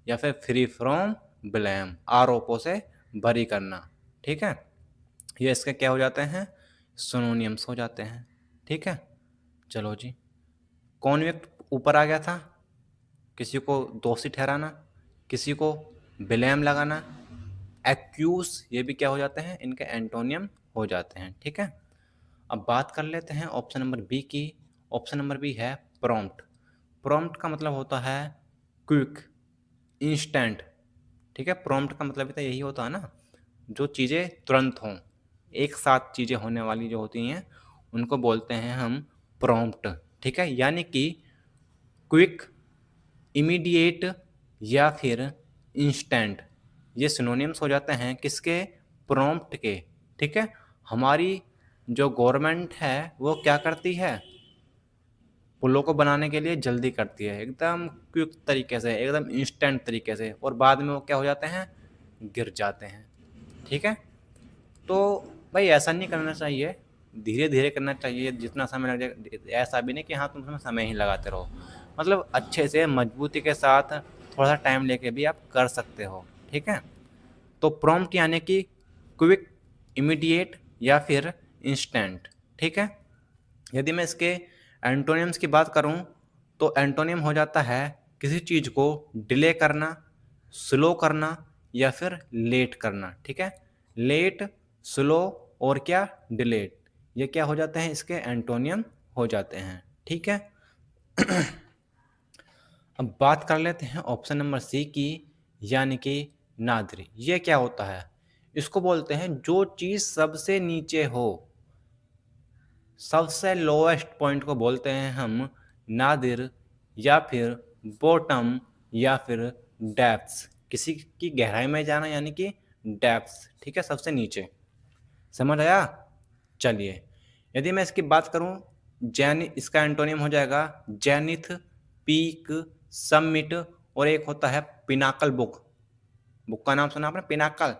या फिर फ्री फ्रॉम ब्लेम, आरोपों से बरी करना, ठीक है। ये इसके क्या हो जाते हैं, सिनोनिम्स हो जाते हैं, ठीक है। चलो जी, कॉन्विक्ट ऊपर आ गया था, किसी को दोषी ठहराना, किसी को ब्लेम लगाना। एक्यूज, ये भी क्या हो जाते हैं, इनके एंटोनियम हो जाते हैं, ठीक है। अब बात कर लेते हैं ऑप्शन नंबर बी की। ऑप्शन नंबर बी है प्रॉम्प्ट। प्रॉम्प्ट का मतलब होता है क्विक, इंस्टेंट, ठीक है। प्रॉम्प्ट का मतलब तो यही होता है ना, जो चीज़ें तुरंत हों, एक साथ चीज़ें होने वाली जो होती हैं उनको बोलते हैं हम प्रॉम्प्ट, ठीक है। यानी कि क्विक, इमीडिएट या फिर इंस्टेंट, ये सिनोनिम्स हो जाते हैं किसके, प्रॉम्प्ट के, ठीक है। हमारी जो गवर्नमेंट है वो क्या करती है, पुलों को बनाने के लिए जल्दी करती है, एकदम क्विक तरीके से, एकदम इंस्टेंट तरीके से, और बाद में वो क्या हो जाते हैं, गिर जाते हैं, ठीक है। तो भाई ऐसा नहीं करना चाहिए, धीरे धीरे करना चाहिए, जितना समय लग जाए ऐसा भी नहीं कि हाँ तुम उसमें समय ही लगाते रहो, मतलब अच्छे से मजबूती के साथ थोड़ा सा टाइम लेके भी आप कर सकते हो, ठीक है। तो प्रॉम्प्ट यानी कि क्विक, इमीडिएट या फिर इंस्टेंट, ठीक है। यदि मैं इसके एंटोनिम्स की बात करूं तो एंटोनिम हो जाता है किसी चीज़ को डिले करना, स्लो करना या फिर लेट करना, ठीक है। लेट, स्लो और क्या, डिलेट, ये क्या हो जाते हैं, इसके एंटोनियम हो जाते हैं, ठीक है। अब बात कर लेते हैं ऑप्शन नंबर सी की, यानी कि नादरी। ये क्या होता है, इसको बोलते हैं जो चीज़ सबसे नीचे हो, सबसे लोएस्ट पॉइंट को बोलते हैं हम नादिर, या फिर बॉटम, या फिर डेप्थ्स, किसी की गहराई में जाना यानी कि डेप्थ्स, ठीक है, सबसे नीचे। समझ आया। चलिए, यदि मैं इसकी बात करूं, जैन, इसका एंटोनियम हो जाएगा जेनिथ, पीक, समिट, और एक होता है पिनाकल। बुक, बुक का नाम सुना आपने, पिनाकल,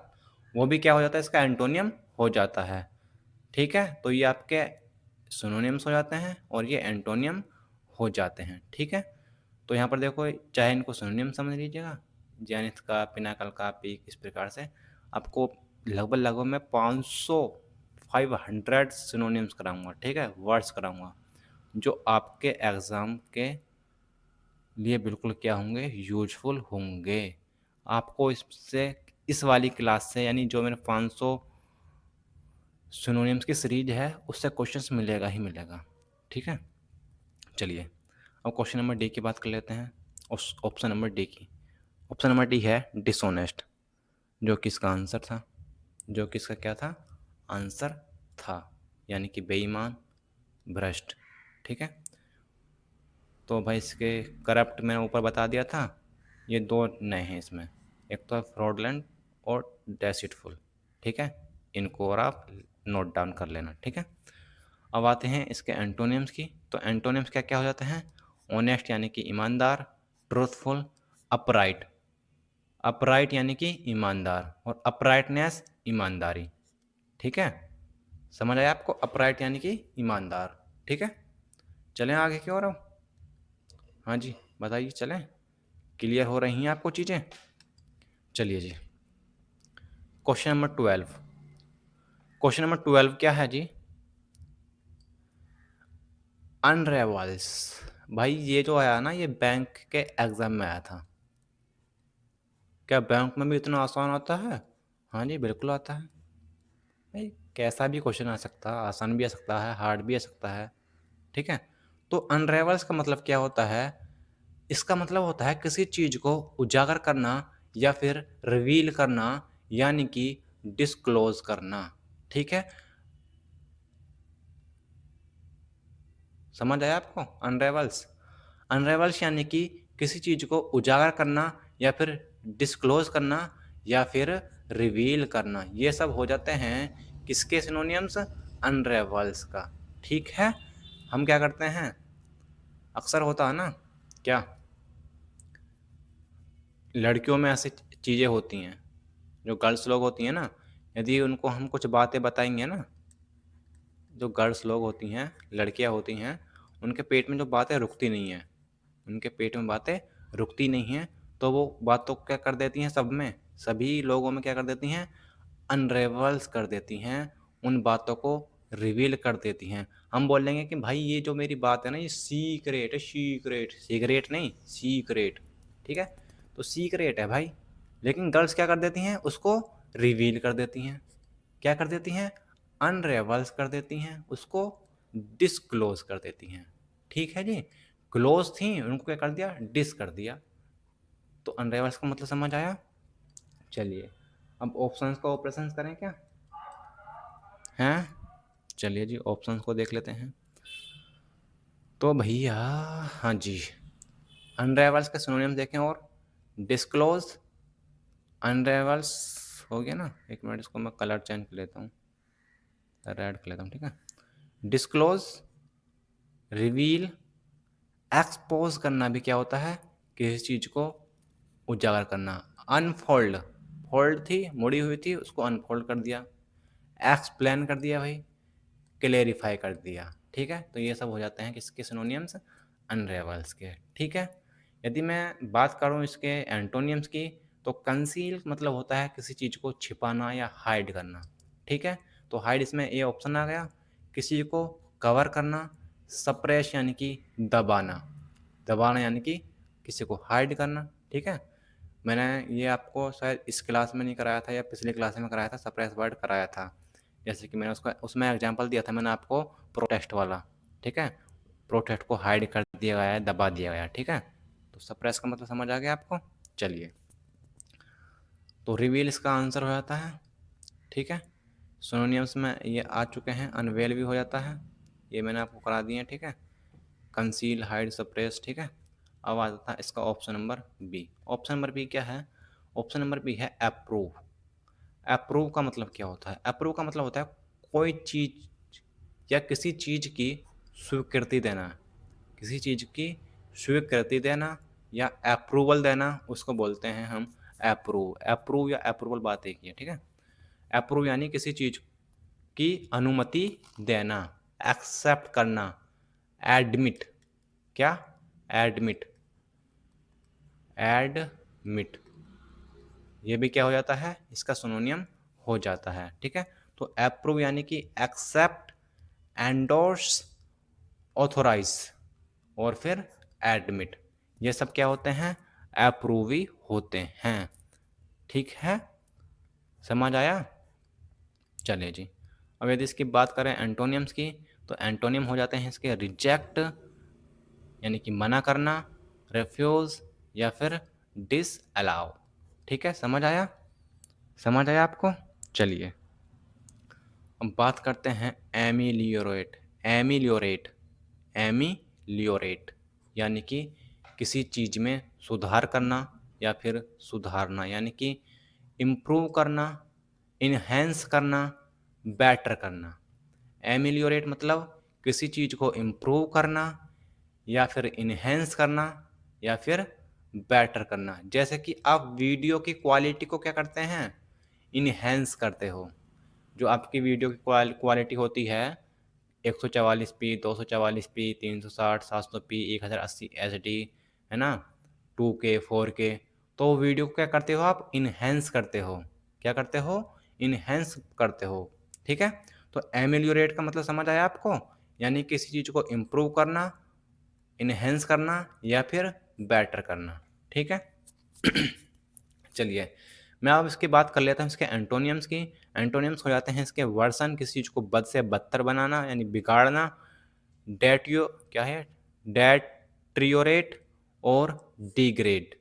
वो भी क्या हो जाता है, इसका एंटोनियम हो जाता है, ठीक है। तो ये आपके सिनोनिम्स हो जाते हैं और ये एंटोनियम हो जाते हैं, ठीक है। तो यहाँ पर देखो, चाहे इनको सिनोनियम समझ लीजिएगा, जेनिथ का, पिनाकल का, पीक, इस प्रकार से आपको लगभग लगभग मैं 500 500 सिनोनिम्स कराऊंगा, ठीक है, वर्ड्स कराऊंगा, जो आपके एग्ज़ाम के लिए बिल्कुल क्या होंगे, यूजफुल होंगे। आपको इससे, इस वाली क्लास से, यानी जो मैंने 500 सिनोनिम्स की सीरीज है उससे क्वेश्चंस मिलेगा ही मिलेगा, ठीक है। चलिए, अब क्वेश्चन नंबर डी की बात कर लेते हैं, उस ऑप्शन नंबर डी की। ऑप्शन नंबर डी है डिसऑनेस्ट, जो कि इसका आंसर था, जो कि इसका क्या था, आंसर था, यानी कि बेईमान, भ्रष्ट, ठीक है। तो भाई इसके करप्ट मैंने ऊपर बता दिया था, ये दो नए हैं इसमें, एक तो फ्रॉडलेंट और डेसिटफुल, ठीक है। इनको और आप नोट डाउन कर लेना, ठीक है। अब आते हैं इसके एंटोनिम्स की। तो एंटोनिम्स क्या क्या हो जाते हैं, ऑनेस्ट यानी कि ईमानदार, ट्रूथफुल, अपराइट, अपराइट यानी कि ईमानदार, और अपराइटनेस ईमानदारी, ठीक है। समझ आया आपको, अपराइट यानी कि ईमानदार, ठीक है। चलें आगे की ओर अब। हाँ जी, बताइए, चलें, क्लियर हो रही हैं आपको चीज़ें। चलिए जी, क्वेश्चन नंबर 12। क्वेश्चन नंबर 12 क्या है जी, अनरेवल्स। भाई ये जो आया ना, ये बैंक के एग्जाम में आया था। क्या बैंक में भी इतना आसान आता है? हाँ जी, बिल्कुल आता है भाई, कैसा भी क्वेश्चन आ सकता है, आसान भी आ सकता है, हार्ड भी आ सकता है, ठीक है। तो अनरेवल्स का मतलब क्या होता है, इसका मतलब होता है किसी चीज़ को उजागर करना या फिर रिवील करना, यानी कि डिस्क्लोज़ करना। ठीक है? समझ आया आपको? अनरेवल्स। अनरेवल्स यानी कि किसी चीज़ को उजागर करना या फिर डिस्क्लोज़ करना या फिर रिवील करना। ये सब हो जाते हैं किसके सिनोनिम्स? अनरेवल्स का। ठीक है? हम क्या करते हैं, अक्सर होता है ना, क्या लड़कियों में ऐसी चीज़ें होती हैं, जो गर्ल्स लोग होती हैं ना, यदि उनको हम कुछ बातें बताएँगे ना, जो गर्ल्स लोग होती हैं, लड़कियाँ होती हैं, उनके पेट में जो बातें रुकती नहीं हैं, उनके पेट में बातें रुकती नहीं हैं, तो वो बातों को क्या कर देती हैं, सभी लोगों में क्या कर देती हैं, अनरेवल्स कर देती हैं, उन बातों को रिवील कर देती हैं। हम बोलेंगे कि भाई ये जो मेरी बात है ना, ये सीक्रेट है, सीक्रेट, सिगरेट नहीं, सीक्रेट। ठीक है? तो सीक्रेट है भाई, लेकिन गर्ल्स क्या कर देती हैं, उसको रिवील कर देती हैं। क्या कर देती हैं? अनरेवल्स कर देती हैं, उसको डिस्क्लोज कर देती हैं। ठीक है जी? क्लोज थी, उनको क्या कर दिया, डिस कर दिया। तो अनरेवल्स का मतलब समझ आया? चलिए, अब ऑप्शंस का ऑपरेशंस करें क्या? हैं? चलिए जी, ऑप्शंस को देख लेते हैं। तो भैया, हाँ जी, अनरेवल्स के सिनोनिम्स देखें और डिस्क्लोज, अनरेवल्स हो गया ना। एक मिनट, इसको मैं कलर चेंज कर लेता हूँ, रेड कर लेता हूँ। ठीक है? डिस्क्लोज, रिवील, एक्सपोज करना भी क्या होता है, किसी चीज़ को उजागर करना। अनफोल्ड, फोल्ड थी, मुड़ी हुई थी, उसको अनफोल्ड कर दिया। एक्सप्लेन कर दिया भाई, क्लेरिफाई कर दिया। ठीक है? तो ये सब हो जाते हैं किसके सिनोनियम्स? अनरेवल्स के। ठीक है? यदि मैं बात करूँ इसके एंटोनियम्स की, तो कंसील मतलब होता है किसी चीज़ को छिपाना या हाइड करना। ठीक है? तो हाइड इसमें ए ऑप्शन आ गया। किसी को कवर करना, सप्रेस यानी कि दबाना, दबाना यानी कि किसी को हाइड करना। ठीक है? मैंने ये आपको शायद इस क्लास में नहीं कराया था या पिछली क्लास में कराया था, सप्रेस वर्ड कराया था। जैसे कि मैंने उसका उसमें एग्जांपल दिया था मैंने आपको, प्रोटेस्ट वाला। ठीक है? प्रोटेस्ट को हाइड कर दिया गया है, दबा दिया गया है। ठीक है? तो सप्रेस का मतलब समझ आ गया आपको? चलिए, तो रिवील इसका आंसर हो जाता है। ठीक है? सिनोनिम्स में ये आ चुके हैं, अनवेल भी हो जाता है, ये मैंने आपको करा दिए हैं। ठीक है? Conceal, hide, suppress. ठीक है? अब आ जाता है इसका option number B. Option number B क्या है? ऑप्शन नंबर बी है अप्रूव। अप्रूव का मतलब क्या होता है? अप्रूव का मतलब होता है कोई चीज़ या किसी चीज़ की स्वीकृति देना। किसी चीज़ की स्वीकृति देना या अप्रूवल देना, उसको बोलते हैं हम अप्रूव। अप्रूव या अप्रूवल बात एक ही है। ठीक है? अप्रूव यानी किसी चीज़ की अनुमति देना, एक्सेप्ट करना, एडमिट। क्या? एडमिट, एडमिट, ये भी क्या हो जाता है, इसका सिनोनियम हो जाता है। ठीक है? तो अप्रूव यानी कि एक्सेप्ट, एंडोर्स, ऑथोराइज और फिर एडमिट, ये सब क्या होते हैं, अप्रूव ही होते हैं। ठीक है? समझ आया? चलिए जी, अब यदि इसकी बात करें एंटोनियम्स की, तो एंटोनियम हो जाते हैं इसके रिजेक्ट यानी कि मना करना, रिफ्यूज़ या फिर डिस अलाउ। ठीक है? समझ आया? समझ आया आपको? चलिए, अब बात करते हैं एमिलियोरेट। एमिलियोरेट, एमिलियोरेट यानी कि किसी चीज़ में सुधार करना या फिर सुधारना, यानी कि इम्प्रूव करना, इन्हेंस करना, बेटर करना। एमिलियोरेट मतलब किसी चीज़ को इम्प्रूव करना या फिर इन्हेंस करना या फिर बेटर करना। जैसे कि आप वीडियो की क्वालिटी को क्या करते हैं, इन्हेंस करते हो। जो आपकी वीडियो की क्वालिटी होती है 144p, 244p, 360, 700p, 1080 HD, है ना, 2K, 4K, तो वीडियो को क्या करते हो आप, इन्हेंस करते हो। क्या करते हो? इन्हेंस करते हो। ठीक है? तो एमेलियोरेट का मतलब समझ आया आपको? यानी किसी चीज़ को इम्प्रूव करना, इन्हेंस करना या फिर बेटर करना। ठीक है? चलिए, मैं अब इसकी बात कर लेता हूँ इसके एंटोनियम्स की। एंटोनियम्स हो जाते हैं इसके वर्सन, किसी चीज़ को बद से बदतर बनाना यानी बिगाड़ना। डेटियो क्या है? डेट्रियोरेट और डिग्रेड।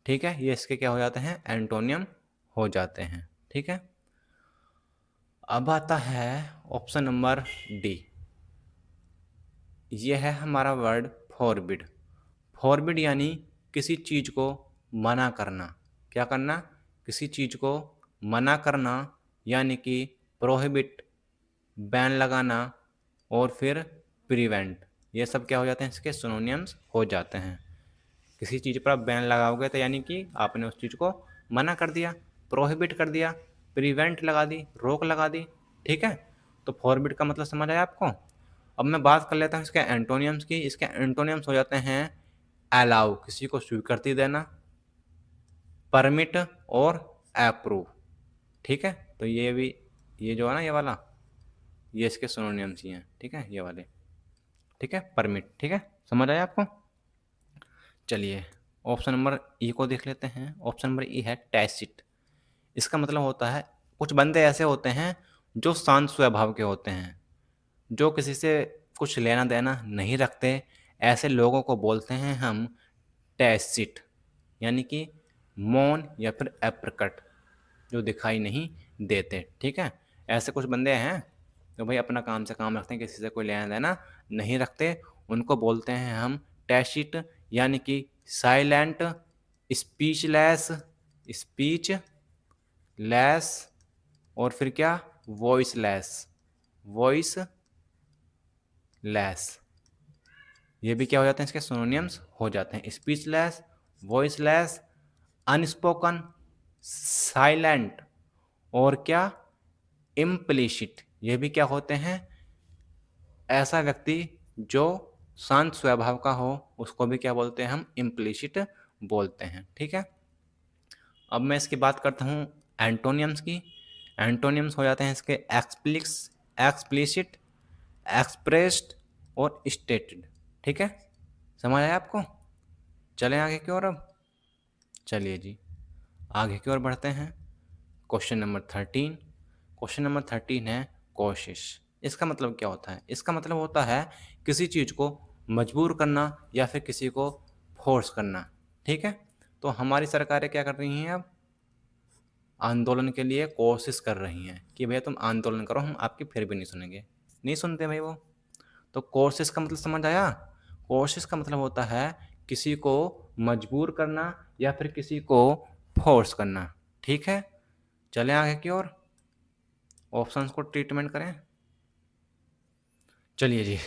ठीक है, ये इसके क्या हो जाते हैं, एंटोनियम हो जाते हैं। ठीक है, अब आता है ऑप्शन नंबर डी। ये है हमारा वर्ड फॉरबिड। फॉरबिड यानी किसी चीज़ को मना करना। क्या करना, किसी चीज़ को मना करना, यानी कि प्रोहिबिट, बैन लगाना, और फिर प्रिवेंट। ये सब क्या हो जाते हैं, इसके सिनोनिम्स हो जाते हैं। किसी चीज़ पर आप बैन लगाओगे तो यानी कि आपने उस चीज़ को मना कर दिया, प्रोहिबिट कर दिया, प्रिवेंट लगा दी, रोक लगा दी। ठीक है, तो फॉरबिड का मतलब समझ आया आपको। अब मैं बात कर लेता हूँ इसके एंटोनियम्स की। इसके एंटोनियम्स हो जाते हैं अलाउ, किसी को स्वीकृति देना, परमिट और अप्रूव। ठीक है, तो ये भी, ये जो है ना, ये वाला, ये इसके सिनोनिम्स ही हैं। ठीक है, ये वाले। ठीक है, परमिट। ठीक है, समझ आया आपको। चलिए ऑप्शन नंबर ई को देख लेते हैं। ऑप्शन नंबर ई है टैसिट। इसका मतलब होता है, कुछ बंदे ऐसे होते हैं जो शांत स्वभाव के होते हैं, जो किसी से कुछ लेना देना नहीं रखते। ऐसे लोगों को बोलते हैं हम टैसिट, यानी कि मौन या फिर एप्रकट, जो दिखाई नहीं देते। ठीक है, ऐसे कुछ बंदे हैं तो भाई अपना काम से काम रखते हैं, किसी से कोई लेना देना नहीं रखते। उनको बोलते हैं हम टैसिट, यानी कि साइलेंट, स्पीचलेस, स्पीच लेस, और फिर क्या, वॉइसलेस, वॉइस लेस। ये भी क्या हो जाते हैं, इसके सिनोनिम्स हो जाते हैं। स्पीचलेस, वॉइसलेस, अनस्पोकन, साइलेंट, और क्या, इम्प्लिसिट। ये भी क्या होते हैं, ऐसा व्यक्ति जो शांत स्वभाव का हो उसको भी क्या बोलते हैं हम, इम्प्लिसिट बोलते हैं। ठीक है, अब मैं इसकी बात करता हूँ एंटोनियम्स की। एंटोनियम्स हो जाते हैं इसके एक्सप्लिसिट, एक्सप्रेस्ड और स्टेटेड। ठीक है, समझ आया आपको। चलें आगे की ओर अब। चलिए जी, आगे की ओर बढ़ते हैं। Question number 13। क्वेश्चन नंबर 13 है कोशिश। इसका मतलब क्या होता है, इसका मतलब होता है किसी चीज़ को मजबूर करना या फिर किसी को फोर्स करना। ठीक है, तो हमारी सरकारें क्या कर रही हैं अब, आंदोलन के लिए कोशिश कर रही हैं कि भैया तुम आंदोलन करो, हम आपकी फिर भी नहीं सुनेंगे। नहीं सुनते भाई वो। तो कोशिश का मतलब समझ आया। कोशिश का मतलब होता है किसी को मजबूर करना या फिर किसी को फोर्स करना। ठीक है, चलें आगे की ओर, ऑप्शंस को ट्रीटमेंट करें। चलिए जी,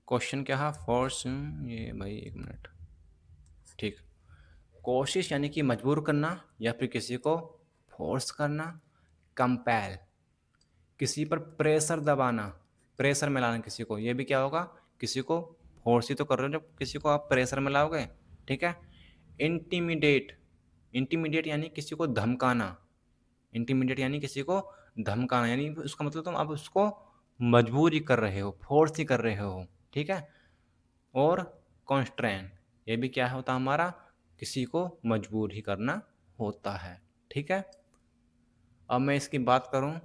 क्वेश्चन क्या है, फोर्स, ये भाई एक मिनट। ठीक, कोशिश यानी कि मजबूर करना या फिर किसी को फोर्स करना। कंपेल, किसी पर प्रेशर दबाना, प्रेशर में लाना किसी को, ये भी क्या होगा, किसी को फोर्स ही तो कर रहे हो जब किसी को आप प्रेशर में लाओगे। ठीक है, इंटीमिडेट, इंटीमिडेट यानी किसी को धमकाना, इंटीमिडेट यानी किसी को धमकाना, यानी उसका मतलब तुम अब उसको मजबूर ही कर रहे हो, फोर्स ही कर रहे हो। ठीक है, और कॉन्स्ट्रेन, ये भी क्या होता है हमारा, किसी को मजबूर ही करना होता है। ठीक है, अब मैं इसकी बात करूं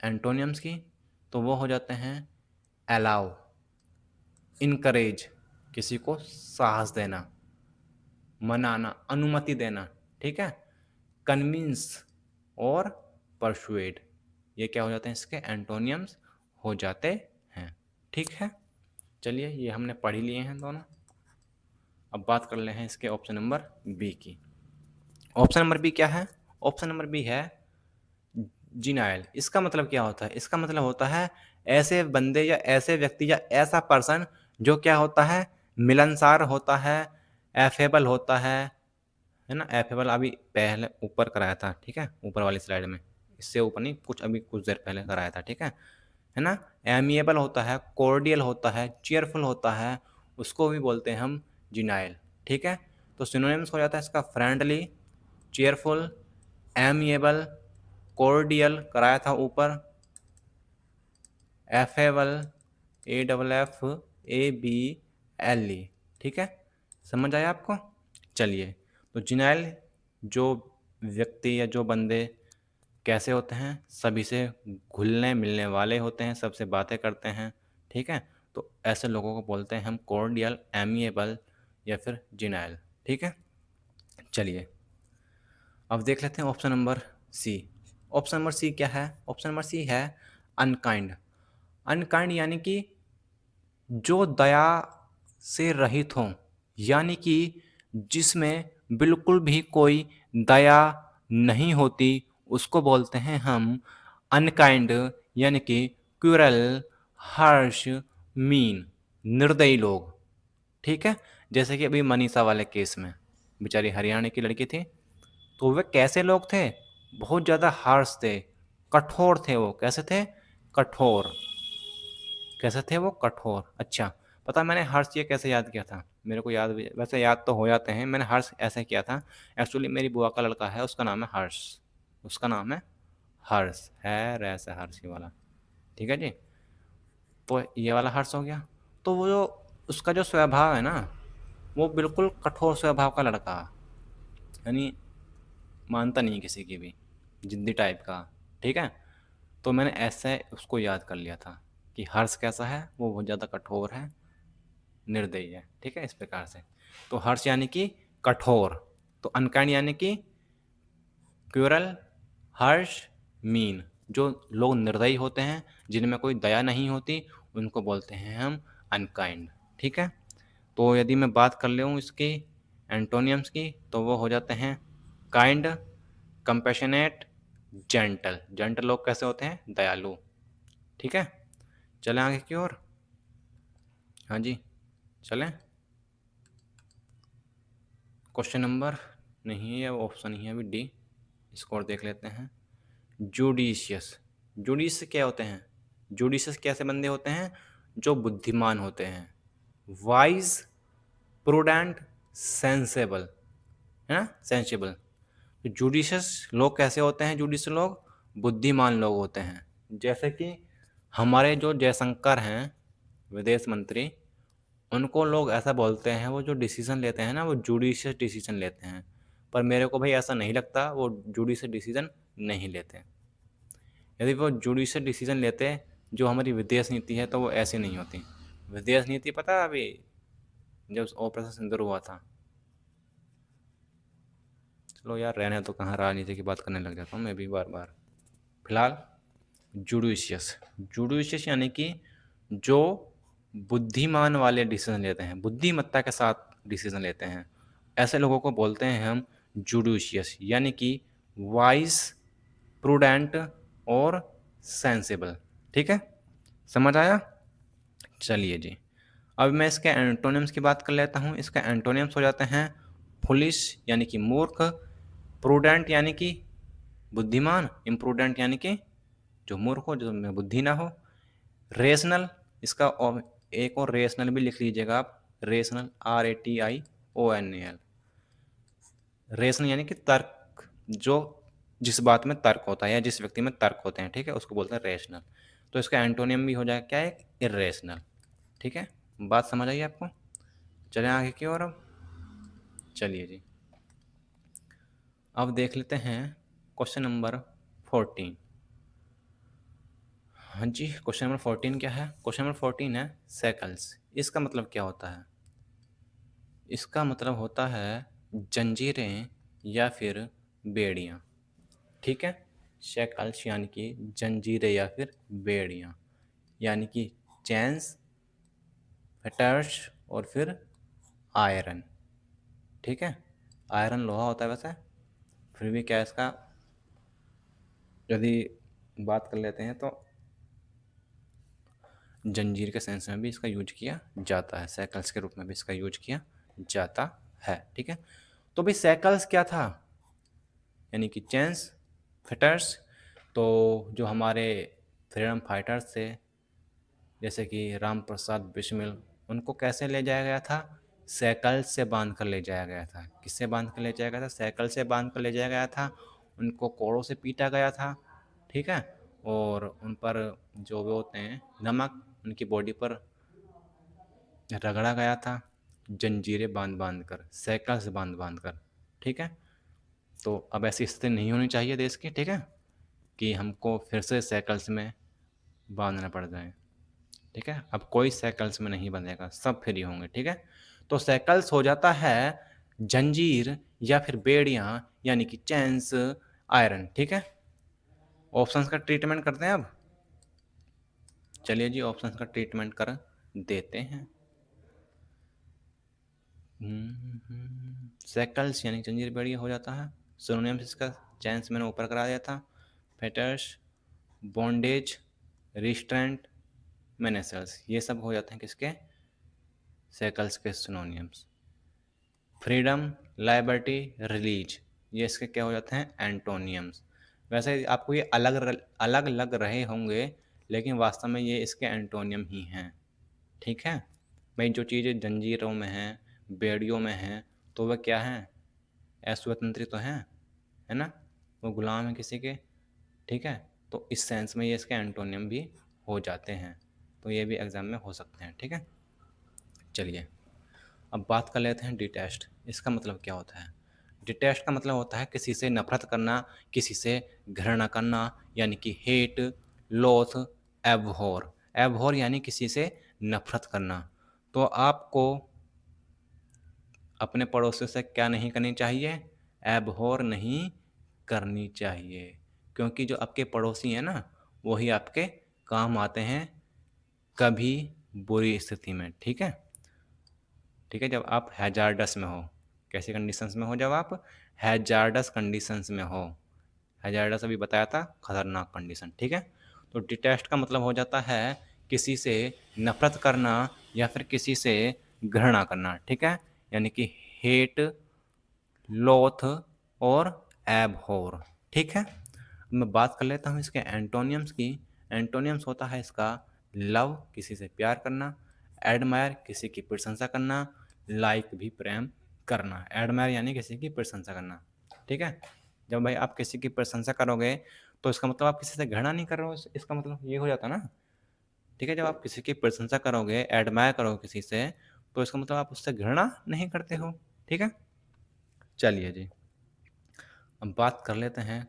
एंटोनियम्स की, तो वो हो जाते हैं अलाउ, इनकरेज, किसी को साहस देना, मनाना, अनुमति देना। ठीक है, कन्विंस और परसुएड, ये क्या हो जाते हैं, इसके एंटोनियम्स हो जाते हैं। ठीक है, चलिए ये हमने पढ़ ही लिए हैं दोनों। अब बात कर ले हैं इसके ऑप्शन नंबर बी की। ऑप्शन नंबर बी क्या है, ऑप्शन नंबर बी है जिनाइल। इसका मतलब क्या होता है, इसका मतलब होता है ऐसे बंदे या ऐसे व्यक्ति या ऐसा पर्सन जो क्या होता है, मिलनसार होता है, एफेबल होता है ना। एफेबल अभी पहले ऊपर कराया था। ठीक है, ऊपर वाली स्लाइड में, इससे ऊपर नहीं, कुछ अभी कुछ देर पहले कराया था। ठीक है ना। एमिएबल होता है, कॉर्डियल होता है, चीयरफुल होता है, उसको भी बोलते हैं हम जिनाइल। ठीक है, तो सिनोनिम्स हो जाता है इसका फ्रेंडली, चीयरफुल, एमिएबल, कॉर्डियल कराया था ऊपर, एफेबल, AFFABLE। ठीक है, समझ आया आपको। चलिए, तो जिनाइल जो व्यक्ति या जो बंदे कैसे होते हैं, सभी से घुलने मिलने वाले होते हैं, सबसे बातें करते हैं। ठीक है, तो ऐसे लोगों को बोलते हैं हम कॉर्डियल, एमिएबल या फिर जिनाइल। ठीक है, चलिए अब देख लेते हैं option number C. Option number C क्या है? ऑप्शन नंबर सी है अनकाइंड। अनकाइंड यानी कि जो दया से रहित हों, यानी कि जिसमें बिल्कुल भी कोई दया नहीं होती, उसको बोलते हैं हम अनकाइंड, यानी कि क्रूरल, हार्श, मीन, निर्दयी लोग। ठीक है, जैसे कि अभी मनीषा वाले केस में बेचारी हरियाणा की लड़की थी, तो वे कैसे लोग थे? बहुत ज़्यादा हार्श थे, कठोर थे। वो कैसे थे? कठोर। कैसे थे वो? कठोर। अच्छा, पता है मैंने हर्ष ये कैसे याद किया था? मेरे को याद भी वैसे याद तो हो जाते हैं। मैंने हर्ष ऐसे किया था, एक्चुअली मेरी बुआ का लड़का है, उसका नाम है हर्ष। उसका नाम है हर्ष, है रैसे हर्ष ये वाला। ठीक है जी, तो ये वाला हर्ष हो गया। तो वो जो उसका जो स्वभाव है ना, वो बिल्कुल कठोर स्वभाव का लड़का, यानी मानता नहीं किसी की भी, जिद्दी टाइप का। ठीक है, तो मैंने ऐसे उसको याद कर लिया था कि हर्ष कैसा है, वो बहुत ज़्यादा कठोर है, निर्दयी है। ठीक है, इस प्रकार से। तो हर्ष यानी कि कठोर, तो अनकाइंड यानी कि क्रूरल, हर्ष, मीन, जो लोग निर्दयी होते हैं, जिनमें कोई दया नहीं होती, उनको बोलते हैं हम अनकाइंड। ठीक है, तो यदि मैं बात कर लूँ इसकी एंटोनियम्स की, तो वो हो जाते हैं काइंड, कंपैशनेट, जेंटल। जेंटल लोग कैसे होते हैं? दयालु। ठीक है, चलें आगे की ओर। हाँ जी, चलें। क्वेश्चन नंबर नहीं है, ऑप्शन ही है अभी डी। इसको और देख लेते हैं। जुडिशियस। जुडिशियस क्या होते हैं? जुडिशियस कैसे बंदे होते हैं? जो बुद्धिमान होते हैं, वाइज, प्रूडेंट, सेंसेबल, है ना, सेंसिबल। तो जुडिशियस लोग कैसे होते हैं? जुडिशियस लोग बुद्धिमान लोग होते हैं। जैसे कि हमारे जो जयशंकर हैं विदेश मंत्री, उनको लोग ऐसा बोलते हैं, वो जो डिसीजन लेते हैं ना, वो जुडिशियस डिसीजन लेते हैं। पर मेरे को भाई ऐसा नहीं लगता, वो जुडिशियस डिसीजन नहीं लेते। यदि वो जुडिशियल डिसीजन लेते, जो हमारी विदेश नीति है, तो वो ऐसी नहीं होती। विदेश नीति पता है अभी जब ऑपरेशन सिंदूर हुआ था, चलो यार रहने तो, कहाँ राजनीति की बात करने लग जाता हूँ मैं भी बार बार। फिलहाल जुडिशियस। जुडिशियस यानी कि जो बुद्धिमान वाले डिसीजन लेते हैं, बुद्धिमत्ता के साथ डिसीजन लेते हैं, ऐसे लोगों को बोलते हैं हम जुडिशियस, यानी कि वाइज, प्रूडेंट और सेंसिबल। ठीक है, समझ आया? चलिए जी, अब मैं इसके एंटोनिम्स की बात कर लेता हूँ। इसका एंटोनिम्स हो जाते हैं फुलिश यानी कि मूर्ख, प्रूडेंट यानी कि बुद्धिमान, इम्प्रूडेंट यानी कि जो मूर्ख हो, जो बुद्धि ना हो, रेशनल, इसका एक और रेशनल भी लिख लीजिएगा आप, रेशनल, RATIONAL। रेशनल यानी कि तर्क, जो जिस बात में तर्क होता है या जिस व्यक्ति में तर्क होते हैं, ठीक है, उसको बोलते हैं रेशनल। तो इसका एंटोनियम भी हो जाएगा क्या है? इरेशनल। ठीक है, बात समझ आई आपको? चलें आगे की ओर अब। चलिए जी, अब देख लेते हैं क्वेश्चन नंबर 14। हाँ जी, क्वेश्चन नंबर 14 क्या है? क्वेश्चन नंबर 14 है सैकल्स। इसका मतलब क्या होता है? इसका मतलब होता है जंजीरें या फिर बेड़ियाँ। ठीक है, शैकल्स यानी कि जंजीरें या फिर बेड़ियाँ, यानी कि चैन्स, फेटर्स और फिर आयरन। ठीक है, आयरन लोहा होता है वैसे, फिर भी क्या है इसका, यदि बात कर लेते हैं तो जंजीर के सेंस में भी इसका यूज किया जाता है, सैकल्स के रूप में भी इसका यूज किया जाता है। ठीक है, तो भाई सैकल्स क्या था? यानी कि चेन्स, फिटर्स। तो जो हमारे फ्रीडम फाइटर्स थे, जैसे कि राम प्रसाद बिस्मिल, उनको कैसे ले जाया गया था? सैकल से बांध कर ले जाया गया था। किससे बांध कर ले जाया गया था? सैकल से बांध कर ले जाया गया था। उनको कोड़ों से पीटा गया था। ठीक है, और उन पर जो वो होते हैं नमक, उनकी बॉडी पर रगड़ा गया था, जंजीरें बांध बांध कर, सैकल से बांध बांध कर। ठीक है, तो अब ऐसी स्थिति नहीं होनी चाहिए देश की। ठीक है, कि हमको फिर से सैकल्स में बांधना पड़ जाए। ठीक है। अब कोई साइकिल्स में नहीं बंधेगा, सब फ्री होंगे। ठीक है। तो साइकिल्स हो जाता है जंजीर या फिर बेड़ियां यानी कि चेन्स आयरन। ठीक है। ऑप्शंस का ट्रीटमेंट करते हैं अब। चलिए जी, ऑप्शंस का ट्रीटमेंट कर देते हैं। साइकिल्स यानी जंजीर बेड़िया हो जाता है। सिनोनिम्स इसका चेन्स मैंने ऊपर करा दिया था। फेटर्स, बॉन्डेज, रिस्ट्रेंट, मेनेसल्स, ये सब हो जाते हैं किसके? साइकिल्स के सिनोनिम्स। फ्रीडम, लिबर्टी, रिलीज, ये इसके क्या हो जाते हैं? एंटोनियम्स। वैसे आपको ये अलग लग रहे होंगे, लेकिन वास्तव में ये इसके एंटोनियम ही हैं। ठीक है भाई, जो चीज़ें जंजीरों में हैं, बेड़ियों में हैं, तो वह क्या हैं? अस्वतंत्री तो हैं, है ना? वो गुलाम है किसी के। ठीक है। तो इस सेंस में ये इसके एंटोनियम भी हो जाते हैं। तो ये भी एग्जाम में हो सकते हैं। ठीक है। चलिए अब बात कर लेते हैं डिटेस्ट। इसका मतलब क्या होता है? डिटेस्ट का मतलब होता है किसी से नफरत करना, किसी से घृणा करना, यानी कि हेट, लोथ, एबहॉर। एबहॉर यानी किसी से नफरत करना। तो आपको अपने पड़ोसियों से क्या नहीं करनी चाहिए? एबहॉर नहीं करनी चाहिए, क्योंकि जो आपके पड़ोसी हैं ना, वही आपके काम आते हैं कभी बुरी स्थिति में। ठीक है। ठीक है, जब आप हैजार्डस में हो। कैसी कंडीशंस में हो? जब आप हैजार्डस कंडीशंस में हो। हैजार्डस अभी बताया था, खतरनाक कंडीशन। ठीक है। तो डिटेस्ट का मतलब हो जाता है किसी से नफरत करना या फिर किसी से घृणा करना। ठीक है। यानी कि हेट, लोथ और एबहॉर। ठीक है। मैं बात कर लेता हूँ इसके एंटोनियम्स की। एंटोनियम्स होता है इसका लव, किसी से प्यार करना, एडमायर, किसी की प्रशंसा करना, लाइक भी प्रेम करना। एडमायर यानी किसी की प्रशंसा करना। ठीक है। जब भाई आप किसी की प्रशंसा करोगे तो इसका मतलब आप किसी से घृणा नहीं कर रहे हो, इसका मतलब ये हो जाता ना। ठीक है। जब आप किसी की प्रशंसा करोगे, एडमायर करोगे किसी से, तो इसका मतलब आप उससे घृणा नहीं करते हो। ठीक है। चलिए जी, अब बात कर लेते हैं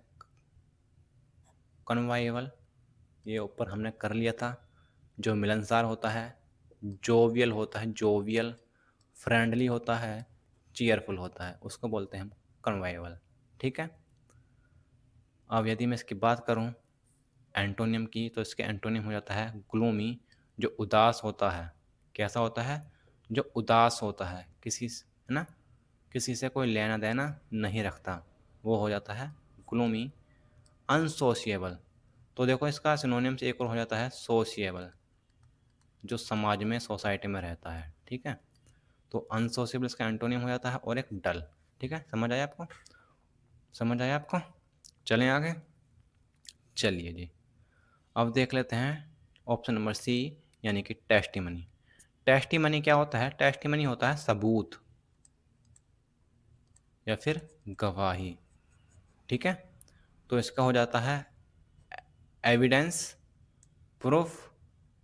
कन्वाइवल। ये ऊपर हमने कर लिया था। जो मिलनसार होता है, जोवियल होता है, जोवियल, फ्रेंडली होता है, चीयरफुल होता है, उसको बोलते हैं हम कन्वाइवल। ठीक है। अब यदि मैं इसकी बात करूं एंटोनियम की, तो इसके एंटोनियम हो जाता है ग्लूमी, जो उदास होता है। कैसा होता है? जो उदास होता है, किसी है ना, किसी से कोई लेना देना नहीं रखता, वो हो जाता है ग्लूमी। अनसोशिएबल, तो देखो इसका सिनोनिम से एक और हो जाता है सोशिएबल, जो समाज में, सोसाइटी में रहता है। ठीक है। तो अनसोशिएबल इसका एंटोनियम हो जाता है, और एक डल। ठीक है। समझ आया आपको? समझ आया आपको? चलें आगे। चलिए जी, अब देख लेते हैं ऑप्शन नंबर सी, यानी कि टेस्टिमनी। टेस्टिमनी क्या होता है? टेस्टिमनी होता है सबूत या फिर गवाही। ठीक है। तो इसका हो जाता है एविडेंस, प्रूफ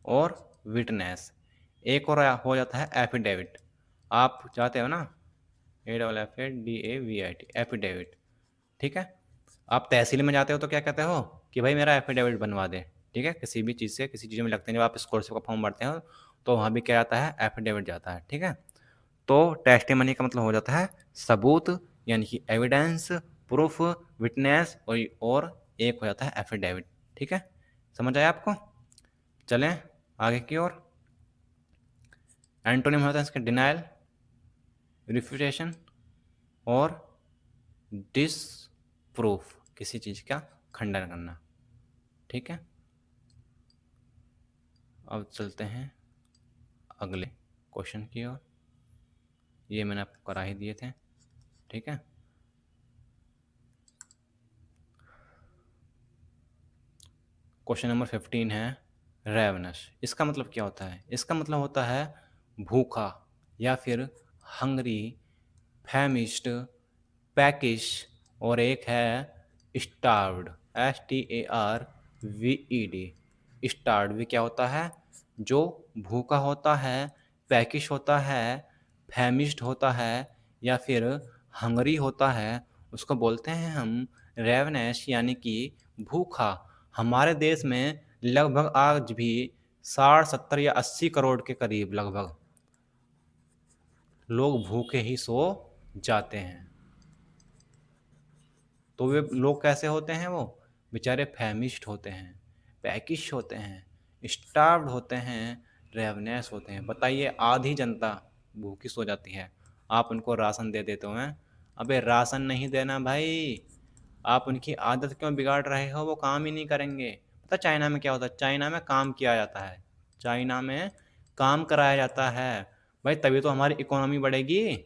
और विटनेस। एक और हो जाता है एफिडेविट। आप चाहते हो ना, AFFDAVIT, एफिडेविट। ठीक है। आप तहसील में जाते हो तो क्या कहते हो कि भाई मेरा एफिडेविट बनवा दे। ठीक है। किसी भी चीज़ से, किसी चीज़ में लगते हैं, जब आप स्कॉलरशिप का फॉर्म भरते हो तो वहाँ भी क्या आता है? एफिडेविट जाता है। ठीक है। तो टेस्टिमनी का मतलब हो जाता है सबूत, यानी कि एविडेंस, प्रूफ, विटनेस, और एक हो जाता है एफिडेविट। ठीक है। समझ आया आपको? चलें आगे की ओर। एंटोनिम होता है इसके डिनायल, रिफ्यूटेशन और डिसप्रूफ, किसी चीज़ का खंडन करना। ठीक है। अब चलते हैं अगले क्वेश्चन की ओर। ये मैंने आपको करा ही दिए थे। ठीक है। क्वेश्चन नंबर 15 है रेवनस। इसका मतलब क्या होता है? इसका मतलब होता है भूखा या फिर हंगरी, फैमिस्ट, पैकिश, और एक है स्टार्व्ड, STARVED। स्टार्व्ड भी क्या होता है? जो भूखा होता है, पैकिश होता है, फैमिस्ट होता है, या फिर हंगरी होता है, उसको बोलते हैं हम रेवनेस, यानी कि भूखा। हमारे देश में लगभग आज भी 60 70 या 80 करोड़ के करीब लगभग लोग भूखे ही सो जाते हैं। तो वे लोग कैसे होते हैं? वो बेचारे फैमिश्ड होते हैं, पैकिश होते हैं, स्टार्व्ड होते हैं, रेवनेस होते हैं। बताइए, आधी जनता भूखी सो जाती है, आप उनको राशन दे देते हो हैं। अबे राशन नहीं देना भाई, आप उनकी आदत क्यों बिगाड़ रहे हो? वो काम ही नहीं करेंगे। पता चाइना में क्या होता है? चाइना में काम किया जाता है, चाइना में काम कराया जाता है भाई, तभी तो हमारी इकोनॉमी बढ़ेगी।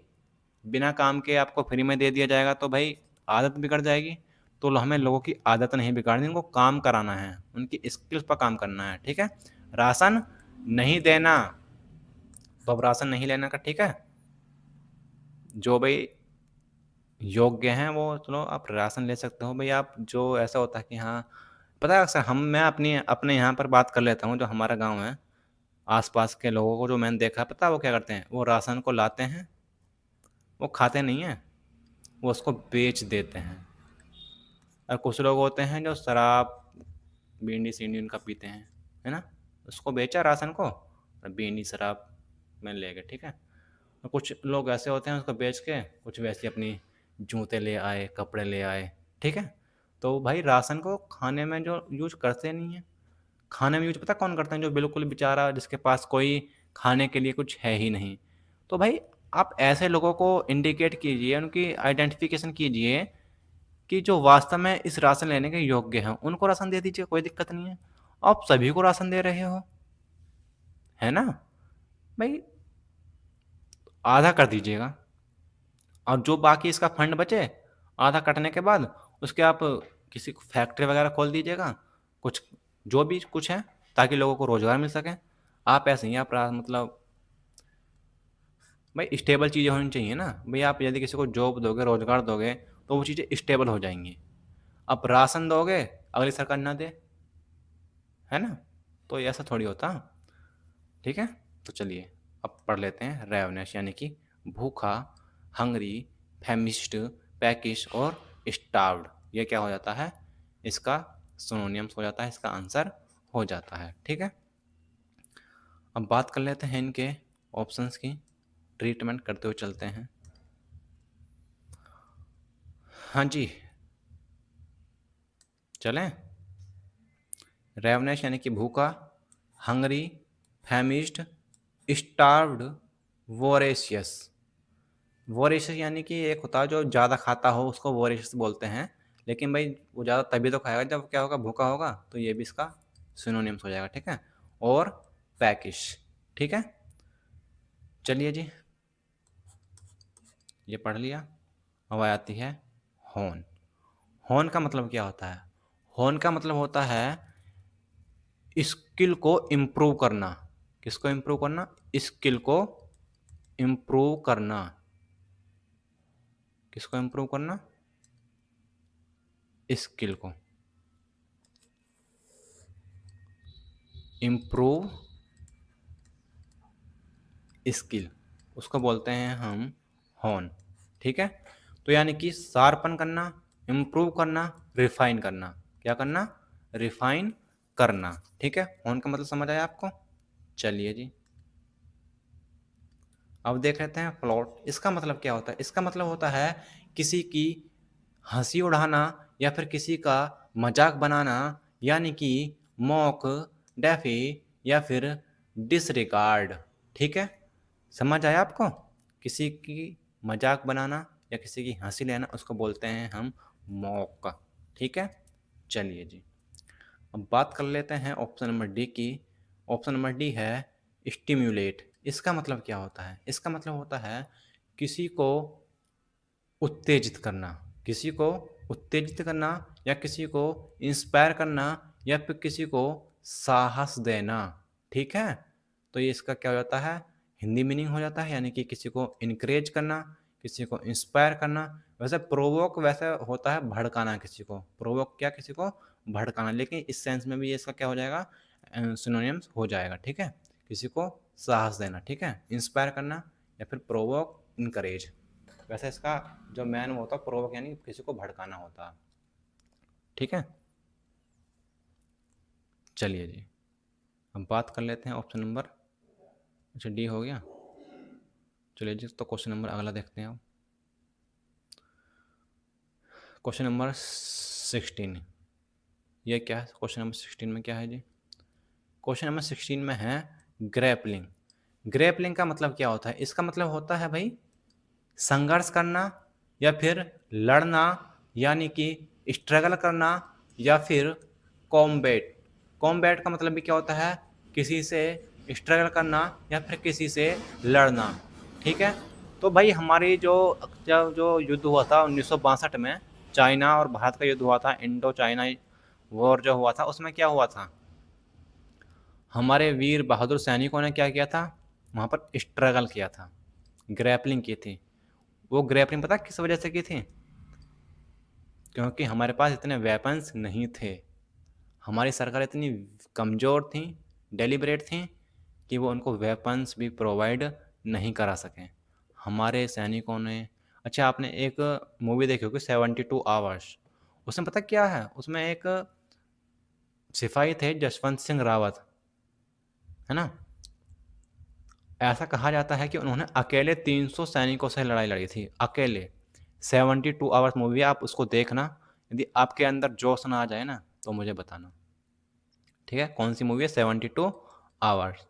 बिना काम के आपको फ्री में दे दिया जाएगा तो भाई आदत बिगड़ जाएगी। तो हमें लोगों की आदत नहीं बिगाड़नी, उनको काम कराना है, उनकी स्किल्स पर काम करना है, ठीक है। राशन नहीं देना, तो अब राशन नहीं लेना का, ठीक है। जो भाई योग्य हैं वो चलो आप राशन ले सकते हो भाई। आप जो ऐसा होता है कि हाँ, पता है अक्सर मैं अपनी अपने यहाँ पर बात कर लेता हूँ, जो हमारा गांव है, आसपास के लोगों को जो मैंने देखा है, पता है वो क्या करते हैं? वो राशन को लाते हैं, वो खाते नहीं हैं, वो उसको बेच देते हैं। और कुछ लोग होते हैं जो शराब बीड़ी सीढ़ी उनका पीते हैं, है ना, उसको बेचा राशन को और बीड़ी शराब में ले गए, ठीक है। और कुछ लोग ऐसे होते हैं उसको बेच के कुछ वैसे अपनी जूते ले आए, कपड़े ले आए, ठीक है। तो भाई राशन को खाने में जो यूज करते नहीं है, खाने में यूज पता कौन करते हैं? जो बिल्कुल बेचारा, जिसके पास कोई खाने के लिए कुछ है ही नहीं। तो भाई आप ऐसे लोगों को इंडिकेट कीजिए, उनकी आइडेंटिफिकेशन कीजिए कि जो वास्तव में इस राशन लेने के योग्य हैं, उनको राशन दे दीजिए, कोई दिक्कत नहीं है। आप सभी को राशन दे रहे हो, है ना भाई, आधा कर दीजिएगा। और जो बाकी इसका फंड बचे, आधा कटने के बाद उसके आप किसी फैक्ट्री वगैरह खोल दीजिएगा, कुछ जो भी कुछ है, ताकि लोगों को रोजगार मिल सके। आप ऐसे ही आप मतलब भाई स्टेबल चीज़ें होनी चाहिए ना भाई। आप यदि किसी को जॉब दोगे, रोजगार दोगे, तो वो चीज़ें स्टेबल हो जाएंगी। अब राशन दोगे, अगली सरकार ना दे, है ना, तो ये ऐसा थोड़ी होता, ठीक है। तो चलिए अब पढ़ लेते हैं रेवनेस यानी कि भूखा, हंगरी, फैमिश्ड, पैकिश और स्टार्व्ड। ये क्या हो जाता है? इसका सिनोनिम्स हो जाता है, इसका आंसर हो जाता है, ठीक है। अब बात कर लेते हैं इनके ऑप्शंस की, ट्रीटमेंट करते हुए चलते हैं। हाँ जी, चलें। रेवनेस यानी कि भूखा, हंगरी, फैमिश्ड, स्टार्व्ड, वोरेशियस। वोरेशियस यानी कि एक होता है जो ज़्यादा खाता हो, उसको वोरेशियस बोलते हैं। लेकिन भाई वो ज़्यादा तभी तो खाएगा जब क्या होगा? भूखा होगा। तो ये भी इसका सिनोनिम्स हो जाएगा, ठीक है। और पैकिश, ठीक है। चलिए जी, ये पढ़ लिया। अब आती है हॉर्न। हॉर्न का मतलब क्या होता है? हॉर्न का मतलब होता है स्किल को इम्प्रूव करना। किसको इम्प्रूव करना? स्किल को इम्प्रूव करना। किसको इम्प्रूव करना? स्किल को इम्प्रूव, स्किल, उसको बोलते हैं हम हॉर्न, ठीक है। तो यानी कि शार्पन करना, इम्प्रूव करना, रिफाइन करना। क्या करना? रिफाइन करना, ठीक है। हॉर्न का मतलब समझ आया आपको? चलिए जी, अब देख लेते हैं प्लॉट। इसका मतलब क्या होता है? इसका मतलब होता है किसी की हंसी उड़ाना या फिर किसी का मजाक बनाना, यानी कि मॉक, डेफी या फिर डिसरिगार्ड, ठीक है। समझ आया आपको? किसी की मजाक बनाना या किसी की हंसी लेना, उसको बोलते हैं हम मॉक, ठीक है। चलिए जी, अब बात कर लेते हैं ऑप्शन नंबर डी की। ऑप्शन नंबर डी है स्टिम्युलेट। इसका मतलब क्या होता है? इसका मतलब होता है किसी को उत्तेजित करना, किसी को उत्तेजित करना या किसी को इंस्पायर करना या फिर किसी को साहस देना, ठीक है। तो ये इसका क्या हो जाता है? हिंदी मीनिंग हो जाता है, यानी कि किसी को इनकरेज करना, किसी को इंस्पायर करना। वैसे प्रोवोक वैसे होता है भड़काना, किसी को प्रोवोक, क्या, किसी को भड़काना, लेकिन इस सेंस में भी ये इसका क्या हो जाएगा? सिनोनिम्स हो जाएगा, ठीक है। किसी को साहस देना, ठीक है, इंस्पायर करना या फिर प्रोवोक, इनकरेज। वैसे इसका जो मैन वो होता है प्रोवोक, यानी किसी को भड़काना होता है, ठीक है। चलिए जी, अब बात कर लेते हैं ऑप्शन नंबर, अच्छा डी हो गया। चलिए जी, तो क्वेश्चन नंबर अगला देखते हैं अब। क्वेश्चन नंबर 16, ये क्या है? क्वेश्चन नंबर 16 में क्या है जी? क्वेश्चन नंबर 16 में है ग्रैपलिंग। ग्रैपलिंग का मतलब क्या होता है? इसका मतलब होता है भाई संघर्ष करना या फिर लड़ना, यानी कि स्ट्रगल करना, या फिर कॉम्बैट। कॉम्बैट का मतलब भी क्या होता है? किसी से स्ट्रगल करना या फिर किसी से लड़ना। ठीक है, तो भाई हमारी जो जब जो युद्ध हुआ था 1962 में, चाइना और भारत का युद्ध हुआ था, इंडो चाइना वॉर जो हुआ था, उसमें क्या हुआ था? हमारे वीर बहादुर सैनिकों ने क्या किया था? वहाँ पर स्ट्रगल किया था, ग्रैपलिंग की थी। वो ग्रैपलिंग पता किस वजह से की थी? क्योंकि हमारे पास इतने वेपन्स नहीं थे। हमारी सरकार इतनी कमज़ोर थी, डेलिबरेट थी कि वो उनको वेपन्स भी प्रोवाइड नहीं करा सकें। हमारे सैनिकों ने, अच्छा आपने एक मूवी देखी होगी 72 आवर्स, उसमें पता क्या है? उसमें एक सिपाही थे जसवंत सिंह रावत, है ना? ऐसा कहा जाता है कि उन्होंने अकेले 300 सैनिकों से लड़ाई लड़ी थी, अकेले। 72 आवर्स मूवी है, आप उसको देखना। यदि आपके अंदर जोश ना आ जाए ना तो मुझे बताना, ठीक है? कौन सी मूवी है? 72 आवर्स।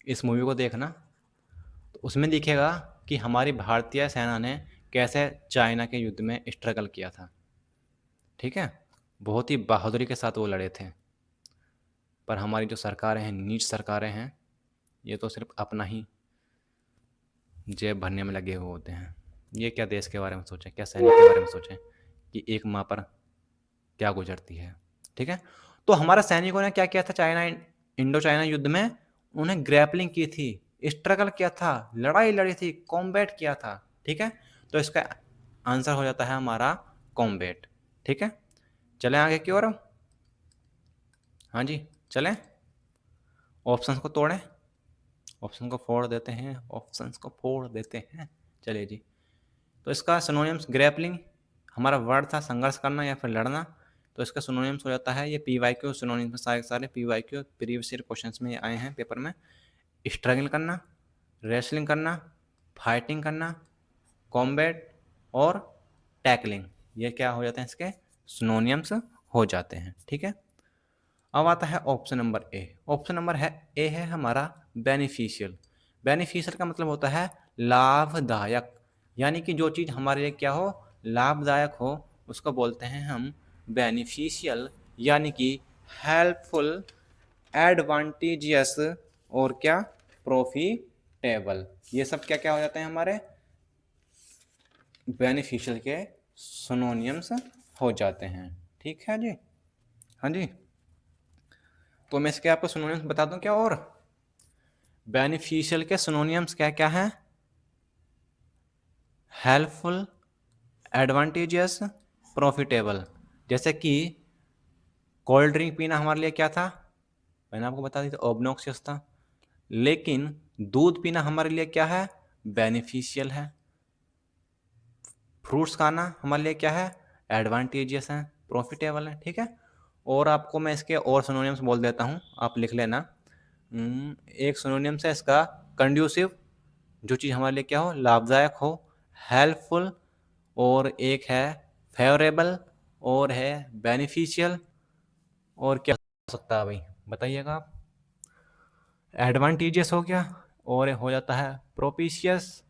इस मूवी को देखना, तो उसमें दिखेगा कि हमारी भारतीय सेना ने कैसे चाइना के युद्ध में स्ट्रगल किया था। ठीक है, बहुत ही बहादुरी के साथ वो लड़े थे। पर हमारी जो सरकारें हैं, नीच सरकारें हैं, ये तो सिर्फ अपना ही जेब भरने में लगे हुए होते हैं। ये क्या देश के बारे में सोचें, क्या सैनिक के बारे में सोचें कि एक माँ पर क्या गुजरती है। ठीक है, तो हमारा सैनिकों ने क्या किया था चाइना इंडो चाइना युद्ध में? उन्हें ग्रैपलिंग की थी, स्ट्रगल किया था, लड़ाई लड़ी थी, कॉम्बैट किया था। ठीक है, तो इसका आंसर हो जाता है हमारा कॉम्बैट। ठीक है, चलें आगे की ओर। हाँ जी, चलें, ऑप्शंस को तोड़ें, ऑप्शन को फोड़ देते हैं, ऑप्शंस को फोड़ देते हैं। चलिए जी, तो इसका सिनोनिम्स ग्रैपलिंग, हमारा वर्ड था संघर्ष करना या फिर लड़ना, तो इसका सिनोनिम्स हो जाता है ये पी वाई क्यू। सिनोनिम्स में सारे सारे P Y Q previous year question में आए हैं पेपर में। स्ट्रगल करना, रेसलिंग करना, फाइटिंग करना, कॉम्बैट और टैकलिंग, ये क्या हो जाते हैं? इसके सिनोनिम्स हो जाते हैं। ठीक है, अब आता है option number A. Option number है ए है हमारा बेनिफिशियल। बेनिफिशियल का मतलब होता है लाभदायक, यानी कि जो चीज़ हमारे लिए क्या हो? लाभदायक हो, उसको बोलते हैं हम बेनिफिशियल, यानी कि हेल्पफुल, एडवांटेजियस और क्या? प्रॉफिटेबल। ये सब क्या क्या हो जाते हैं हमारे बेनिफिशियल के सिनोनिम्स हो जाते हैं। ठीक है जी, हाँ जी, तो मैं इसके आपको सिनोनिम्स बता दूं क्या? और बेनिफिशियल के सिनोनिम्स क्या क्या हैं? Helpful, advantageous, profitable. जैसे कि कोल्ड ड्रिंक पीना हमारे लिए क्या था? मैंने आपको बता दी, तो ऑब्नॉक्सियस था। लेकिन दूध पीना हमारे लिए क्या है? बेनिफिशियल है। फ्रूट्स खाना हमारे लिए क्या है? एडवांटेजियस है, प्रॉफिटेबल है। ठीक है, और आपको मैं इसके और सिनोनिम्स बोल देता हूँ, आप लिख लेना। एक सिनोनिम्स है इसका कंड्यूसिव, जो चीज़ हमारे लिए क्या हो? लाभदायक हो, हेल्पफुल, और एक है फेवरेबल, और है बेनिफिशियल, और क्या हो सकता है भाई? बताइएगा आप। एडवांटेजियस हो गया, और हो जाता है प्रोपिशियस,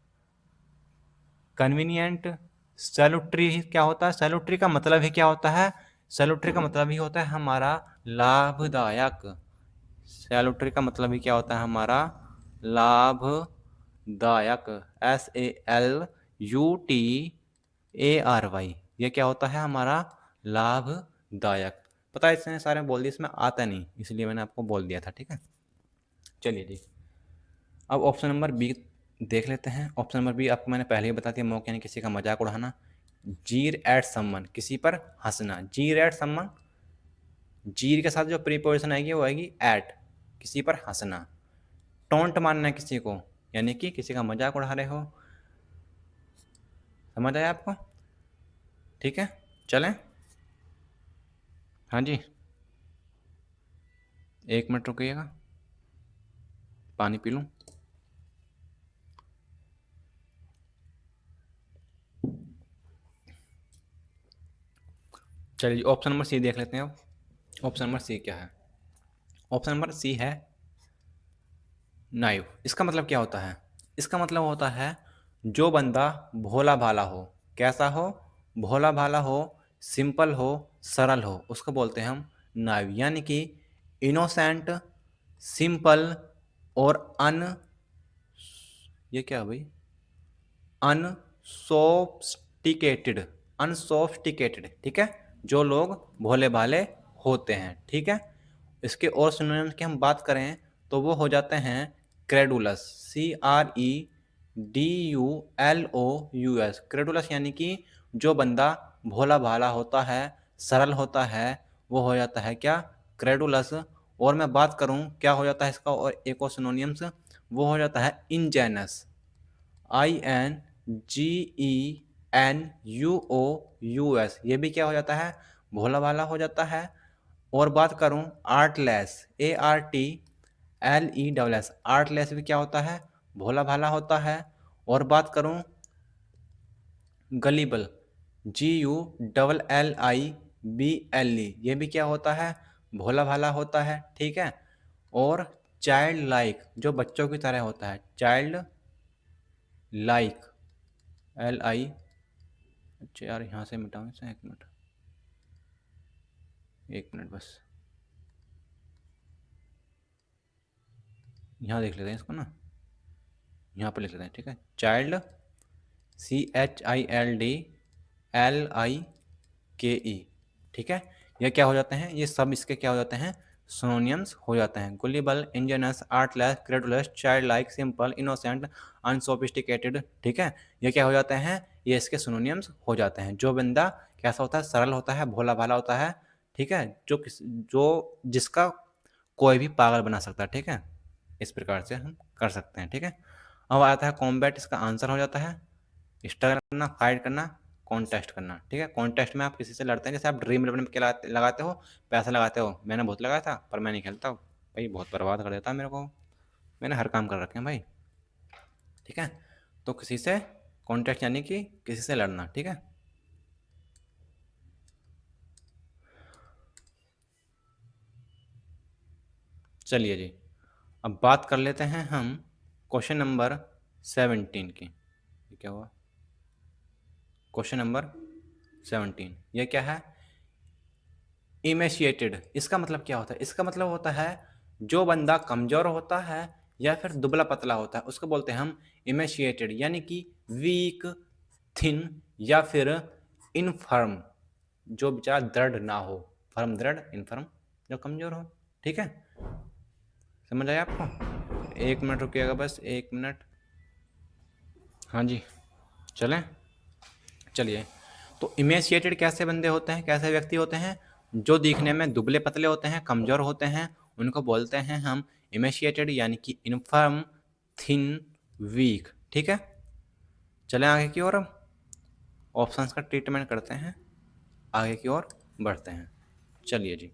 कन्वीनियंट, सैलुटरी। क्या होता है? सैलुटरी का मतलब ही क्या होता है? सैलुटरी का मतलब ही होता है हमारा लाभदायक। सैलुटरी का मतलब ही क्या होता है? हमारा लाभदायक। SALUTARY, ये क्या होता है? हमारा लाभदायक। पता है, इसने सारे बोल दिए, इसमें आता नहीं, इसलिए मैंने आपको बोल दिया था। ठीक है, चलिए जी, अब ऑप्शन नंबर बी देख लेते हैं। ऑप्शन नंबर बी आपको मैंने पहले ही बता दिया, मौके यानी किसी का मजाक उड़ाना। जीर एट समवन, किसी पर हंसना। जीर एट समवन, जीर के साथ जो प्रीपोजिशन आएगी वो आएगी एट, किसी पर हंसना। टोंट मारना किसी को, यानी कि किसी का मजाक उड़ा रहे हो। समझ आया आपको? ठीक है, चलें। हाँ जी, 1 मिनट रुकिएगा, पानी पी लूँ। चलिए ऑप्शन नंबर सी देख लेते हैं अब। ऑप्शन नंबर सी क्या है? ऑप्शन नंबर सी है नाइव। इसका मतलब क्या होता है? इसका मतलब होता है जो बंदा भोला भाला हो। कैसा हो? भोला भाला हो, सिंपल हो, सरल हो, उसको बोलते हैं हम नाइव। यानी कि इनोसेंट, सिंपल और ये क्या है भाई? अनसोफ्स्टिकेटेड। अनसोफ्स्टिकेटेड, ठीक है, जो लोग भोले भाले होते हैं, ठीक है। इसके और सिनोनिम्स की हम बात करें तो वो हो जाते हैं क्रेडुलस, CREDULOUS, क्रेडुलस, यानी कि जो बंदा भोला भाला होता है, सरल होता है, वो हो जाता है क्या? क्रेडुलस। और मैं बात करूं क्या हो जाता है इसका और एक और सिनोनिम्स, वो हो जाता है इंजेनस, INGENUOUS। ये भी क्या हो जाता है? भोला भाला हो जाता है। और बात करूं आर्टलेस, ARTLESS, आर्टलेस भी क्या होता है? भोला भाला होता है। और बात करूं गलीबल, GULLIBLE, ये भी क्या होता है? भोला भाला होता है, ठीक है। और चाइल्ड लाइक, जो बच्चों की तरह होता है, चाइल्ड लाइक, LI। अच्छा यार, यहाँ से मिटाऊँ इसे, 1 मिनट, 1 मिनट बस, यहाँ देख लेते हैं इसको ना, यहाँ पर लिख लेते हैं, ठीक है। चाइल्ड, CHILDLIKE, ठीक है। ये क्या हो जाते हैं? ये सब इसके क्या हो जाते हैं? सिनोनिम्स हो जाते हैं। Gullible, ingenuous, artless, credulous, childlike, simple, innocent, unsophisticated, ठीक है। ये क्या हो जाते हैं? ये इसके सिनोनिम्स हो जाते हैं। जो बंदा कैसा होता है? सरल होता है, भोला भाला होता है, ठीक है, जो जिसका कोई भी पागल बना सकता है, ठीक है। इस प्रकार से हम कर सकते हैं, ठीक है। अब आता है कॉम्बैट। इसका आंसर हो जाता है स्ट्रगल करना, फाइट करना, कॉन्टेस्ट करना, ठीक है। कॉन्टेस्ट में आप किसी से लड़ते हैं, जैसे आप ड्रीम 11 में लगाते हो, पैसा लगाते हो। मैंने बहुत लगाया था पर मैं नहीं खेलता भाई, बहुत बर्बाद कर देता मेरे को। मैंने हर काम कर रखे हैं भाई, ठीक है। तो किसी से कॉन्टेस्ट यानी कि किसी से लड़ना, ठीक है। चलिए जी, अब बात कर लेते हैं हम क्वेश्चन नंबर 17 की। ये क्या हुआ? क्वेश्चन नंबर 17, ये क्या है? इमेशिएटेड। इसका मतलब क्या होता है? इसका मतलब होता है जो बंदा कमजोर होता है या फिर दुबला पतला होता है, उसको बोलते हैं हम इमेशिएटेड, यानी कि वीक, थिन या फिर इनफर्म, जो बेचारा दृढ़ ना हो। फर्म दृढ़, इनफर्म जो कमजोर हो, ठीक है। समझ आया आपको? 1 मिनट रुकिएगा बस, 1 मिनट। हाँ जी, चलें। चलिए, तो इमेशिएटेड कैसे बंदे होते हैं, कैसे व्यक्ति होते हैं? जो दिखने में दुबले पतले होते हैं, कमज़ोर होते हैं, उनको बोलते हैं हम इमेशिएटेड, यानी कि इनफर्म, थिन, वीक, ठीक है। चलें आगे की ओर, अब ऑप्शंस का ट्रीटमेंट करते हैं, आगे की ओर बढ़ते हैं। चलिए जी,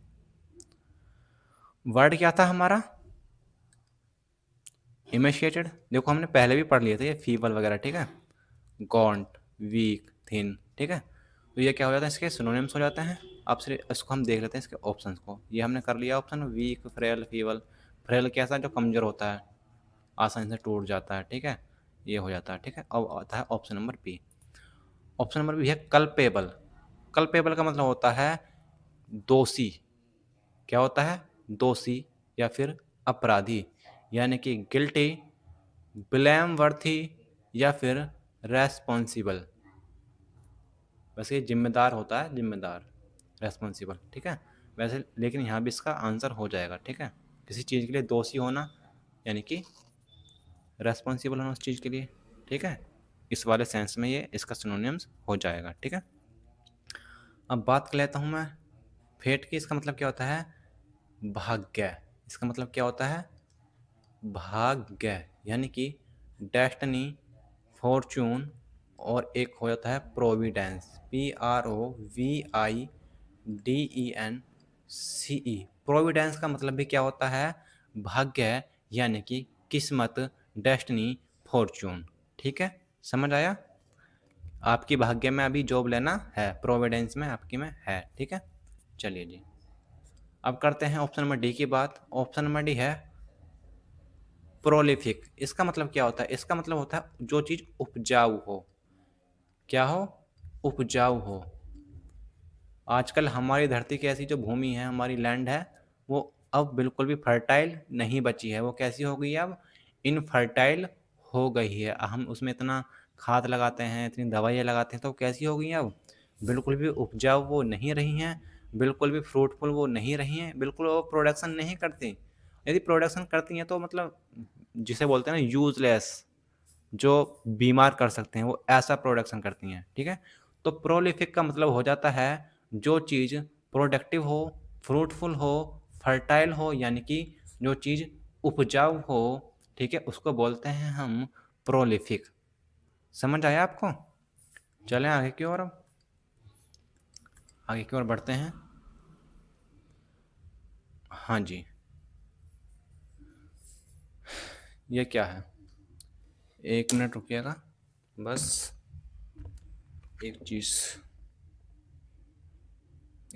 वर्ड क्या था हमारा? इमेशिएटेड। देखो हमने पहले भी पढ़ लिए थे ये फीबल वगैरह, ठीक है। गॉन्ट, वीक, थिन, ठीक है। तो ये क्या हो जाता है? इसके सिनोनिम्स हो जाते हैं। अब सिर्फ इसको हम देख लेते हैं, इसके ऑप्शंस को। ये हमने कर लिया option, weak, frail, feeble. Frail कैसा? जो कमज़ोर होता है, आसानी से टूट जाता है, ठीक है, ये हो जाता है, ठीक है। अब आता है option number B. Option number B है कल्पेबल। कल्पेबल का मतलब होता है दोषी। क्या होता है? दोषी या फिर अपराधी, यानी कि गिल्टी, ब्लेम वर्थी या फिर रेस्पॉन्सिबल। वैसे ये जिम्मेदार होता है, जिम्मेदार, रेस्पॉन्सिबल, ठीक है। वैसे लेकिन यहाँ भी इसका आंसर हो जाएगा, ठीक है। किसी चीज़ के लिए दोषी होना यानी कि रेस्पॉन्सिबल होना उस चीज़ के लिए, ठीक है। इस वाले सेंस में ये इसका सिनोनिम्स हो जाएगा, ठीक है। अब बात कर लेता हूँ मैं फेट की। इसका मतलब क्या होता है? भाग्य। इसका मतलब क्या होता है? भाग्य, यानी कि डेस्टिनी, फॉर्चून, और एक हो जाता है प्रोविडेंस, PROVIDENCE, CE प्रोविडेंस का मतलब भी क्या होता है? भाग्य, यानी कि किस्मत, डेस्टिनी, फॉर्चून। ठीक है, समझ आया? आपकी भाग्य में अभी जॉब लेना है, प्रोविडेंस में आपकी में है। ठीक है, चलिए जी, अब करते हैं ऑप्शन नंबर डी की बात। ऑप्शन नंबर डी है प्रोलिफिक। इसका मतलब क्या होता है? इसका मतलब होता है जो चीज उपजाऊ हो। क्या हो? उपजाऊ हो। आजकल हमारी धरती की ऐसी जो भूमि है, हमारी लैंड है, वो अब बिल्कुल भी फर्टाइल नहीं बची है। वो कैसी हो गई है? अब इनफर्टाइल हो गई है। हम उसमें इतना खाद लगाते हैं, इतनी दवाइयाँ लगाते हैं, तो कैसी हो गई हैं अब? बिल्कुल भी उपजाऊ वो नहीं रही हैं, बिल्कुल भी फ्रूटफुल वो नहीं रही हैं, बिल्कुल वो प्रोडक्शन नहीं करती। यदि प्रोडक्शन करती हैं तो मतलब जिसे बोलते हैं ना यूजलेस, जो बीमार कर सकते हैं, वो ऐसा प्रोडक्शन करती हैं। ठीक है, तो प्रोलिफिक का मतलब हो जाता है जो चीज़ प्रोडक्टिव हो, फ्रूटफुल हो, फर्टाइल हो, यानी कि जो चीज़ उपजाऊ हो। ठीक है, उसको बोलते हैं हम प्रोलिफिक। समझ आया आपको? चलें आगे की ओर, अब आगे की ओर बढ़ते हैं। हाँ जी, ये क्या है? एक मिनट रुकिएगा, बस एक चीज़,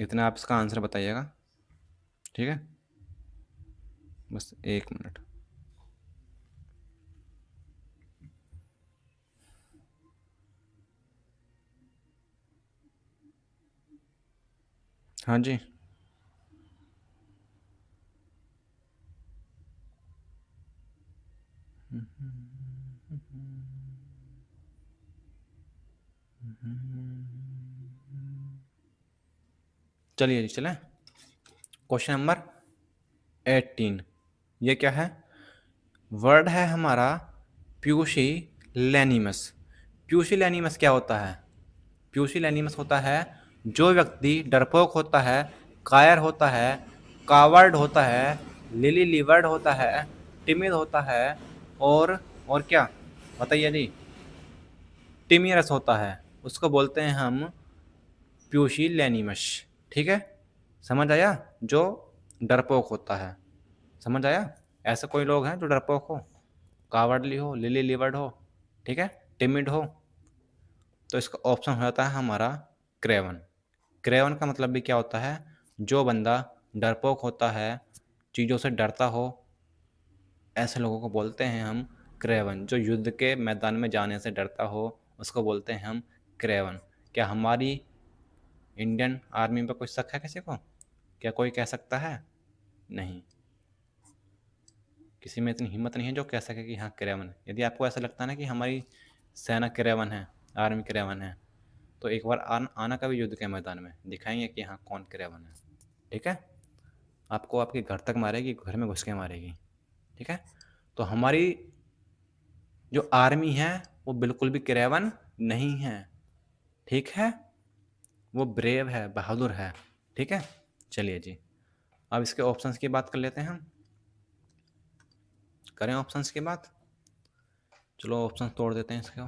इतना आप इसका आंसर बताइएगा। ठीक है, बस एक मिनट। हाँ जी, चलिए जी चलें। क्वेश्चन नंबर 18, ये क्या है? वर्ड है हमारा प्यूसिलैनिमस। प्यूसिलैनिमस क्या होता है? प्यूसिलैनिमस होता है जो व्यक्ति डरपोक होता है, कायर होता है, कावर्ड होता है, लिली लिवर्ड होता है, टिमिड होता है, और क्या बताइए जी? टिमियरस होता है, उसको बोलते हैं हम प्यूसिलैनिमस। ठीक है, समझ आया? जो डरपोक होता है। समझ आया? ऐसे कोई लोग हैं जो डरपोक हो, कावर्डली हो, लिली लिवर्ड हो, ठीक है, टिमिड हो, तो इसका ऑप्शन हो जाता है हमारा क्रेवन। क्रेवन का मतलब भी क्या होता है? जो बंदा डरपोक होता है, चीज़ों से डरता हो, ऐसे लोगों को बोलते हैं हम क्रेवन। जो युद्ध के मैदान में जाने से डरता हो, उसको बोलते हैं हम क्रेवन। क्या हमारी इंडियन आर्मी पे कोई शक है किसी को? क्या कोई कह सकता है? नहीं, किसी में इतनी हिम्मत नहीं है जो कह सके कि हाँ क्रेवन है। यदि आपको ऐसा लगता है ना कि हमारी सेना क्रेवन है, आर्मी क्रेवन है, तो एक बार आना कभी युद्ध के मैदान में, दिखाएंगे कि हाँ कौन क्रेवन है। ठीक है, आपको आपके घर तक मारेगी, घर में घुस के मारेगी। ठीक है, तो हमारी जो आर्मी है वो बिल्कुल भी क्रेवन नहीं है। ठीक है, वो ब्रेव है, बहादुर है। ठीक है, चलिए जी, अब इसके ऑप्शंस की बात कर लेते हैं हम। करें ऑप्शंस की बात? चलो ऑप्शन तोड़ देते हैं इसके।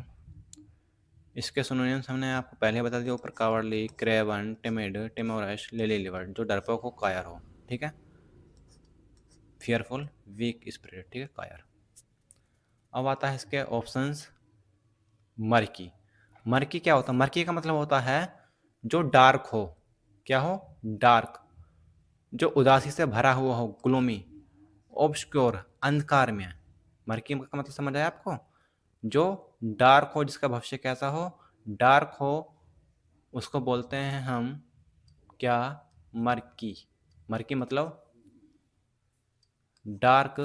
इसके सिनोनिम्स हमने आपको पहले बता दिया ऊपर, cowardly, craven, timid, timorous, lily livered, जो डरपोक हो, कायर हो। ठीक है, फियरफुल, वीक स्पिरिट। ठीक है, कायर। अब आता है इसके ऑप्शंस। मर्की। मर्की क्या होता है? मर्की का मतलब होता है जो डार्क हो। क्या हो? डार्क, जो उदासी से भरा हुआ हो, ग्लोमी, ऑब्सक्योर, अंधकार में। मर्की का मतलब समझ आया आपको? जो डार्क हो, जिसका भविष्य कैसा हो, डार्क हो, उसको बोलते हैं हम क्या? मर्की। मर्की मतलब डार्क,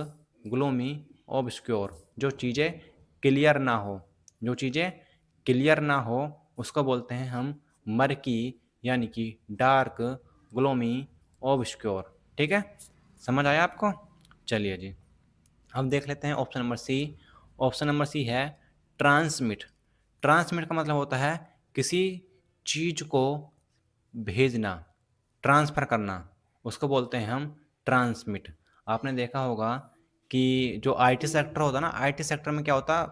ग्लोमी, ऑब्सक्योर, जो चीज़ें क्लियर ना हो, जो चीज़ें क्लियर ना हो, उसको बोलते हैं हम मर्की, यानी कि डार्क, ग्लोमी, ऑब्सक्योर। ठीक है, समझ आया आपको? चलिए जी, अब देख लेते हैं option number C. Option number C है ट्रांसमिट। ट्रांसमिट का मतलब होता है किसी चीज़ को भेजना, ट्रांसफ़र करना, उसको बोलते हैं हम ट्रांसमिट। आपने देखा होगा कि जो आईटी सेक्टर होता है ना, आईटी सेक्टर में क्या होता,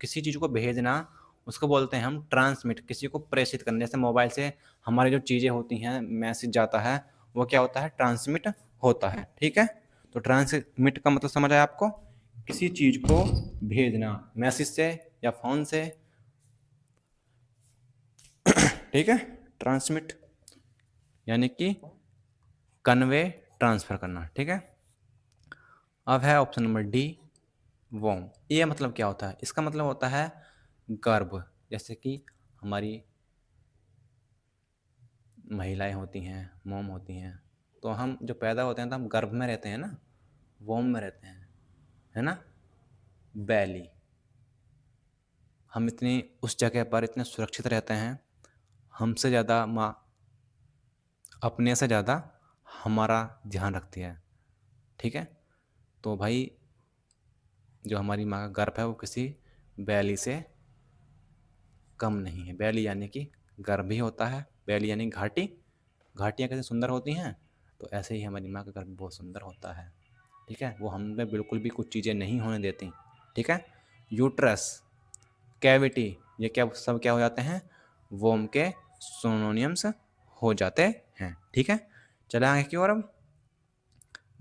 किसी चीज़ को भेजना, उसको बोलते हैं हम ट्रांसमिट, किसी को प्रेषित करना। जैसे मोबाइल से हमारी जो चीज़ें होती हैं, मैसेज जाता है, वो क्या होता है, ट्रांसमिट होता है। ठीक है, तो ट्रांसमिट का मतलब समझ आया आपको, किसी चीज को भेजना मैसेज से या फोन से। ठीक है, ट्रांसमिट यानी कि कन्वे, ट्रांसफर करना। ठीक है, अब है ऑप्शन नंबर डी, वोम। ये मतलब क्या होता है, इसका मतलब होता है गर्भ। जैसे कि हमारी महिलाएं होती हैं, मोम होती हैं, तो हम जो पैदा होते हैं तो हम गर्भ में रहते हैं ना, वोम में रहते हैं, है ना, बैली। हम इतनी उस जगह पर इतने सुरक्षित रहते हैं, हमसे ज़्यादा माँ अपने से ज़्यादा हमारा ध्यान रखती है। ठीक है, तो भाई जो हमारी माँ का गर्भ है वो किसी बैली से कम नहीं है। बैली यानी कि गर्भ ही होता है, बैली यानी घाटी। घाटियाँ कैसे सुंदर होती हैं, तो ऐसे ही हमारी माँ का गर्भ बहुत सुंदर होता है। ठीक है, वो हमें बिल्कुल भी कुछ चीज़ें नहीं होने देती। ठीक है, यूट्रस, कैविटी, ये क्या सब क्या हो जाते हैं, वोम के सिनोनिम्स हो जाते हैं। ठीक है, चले आगे की ओर। अब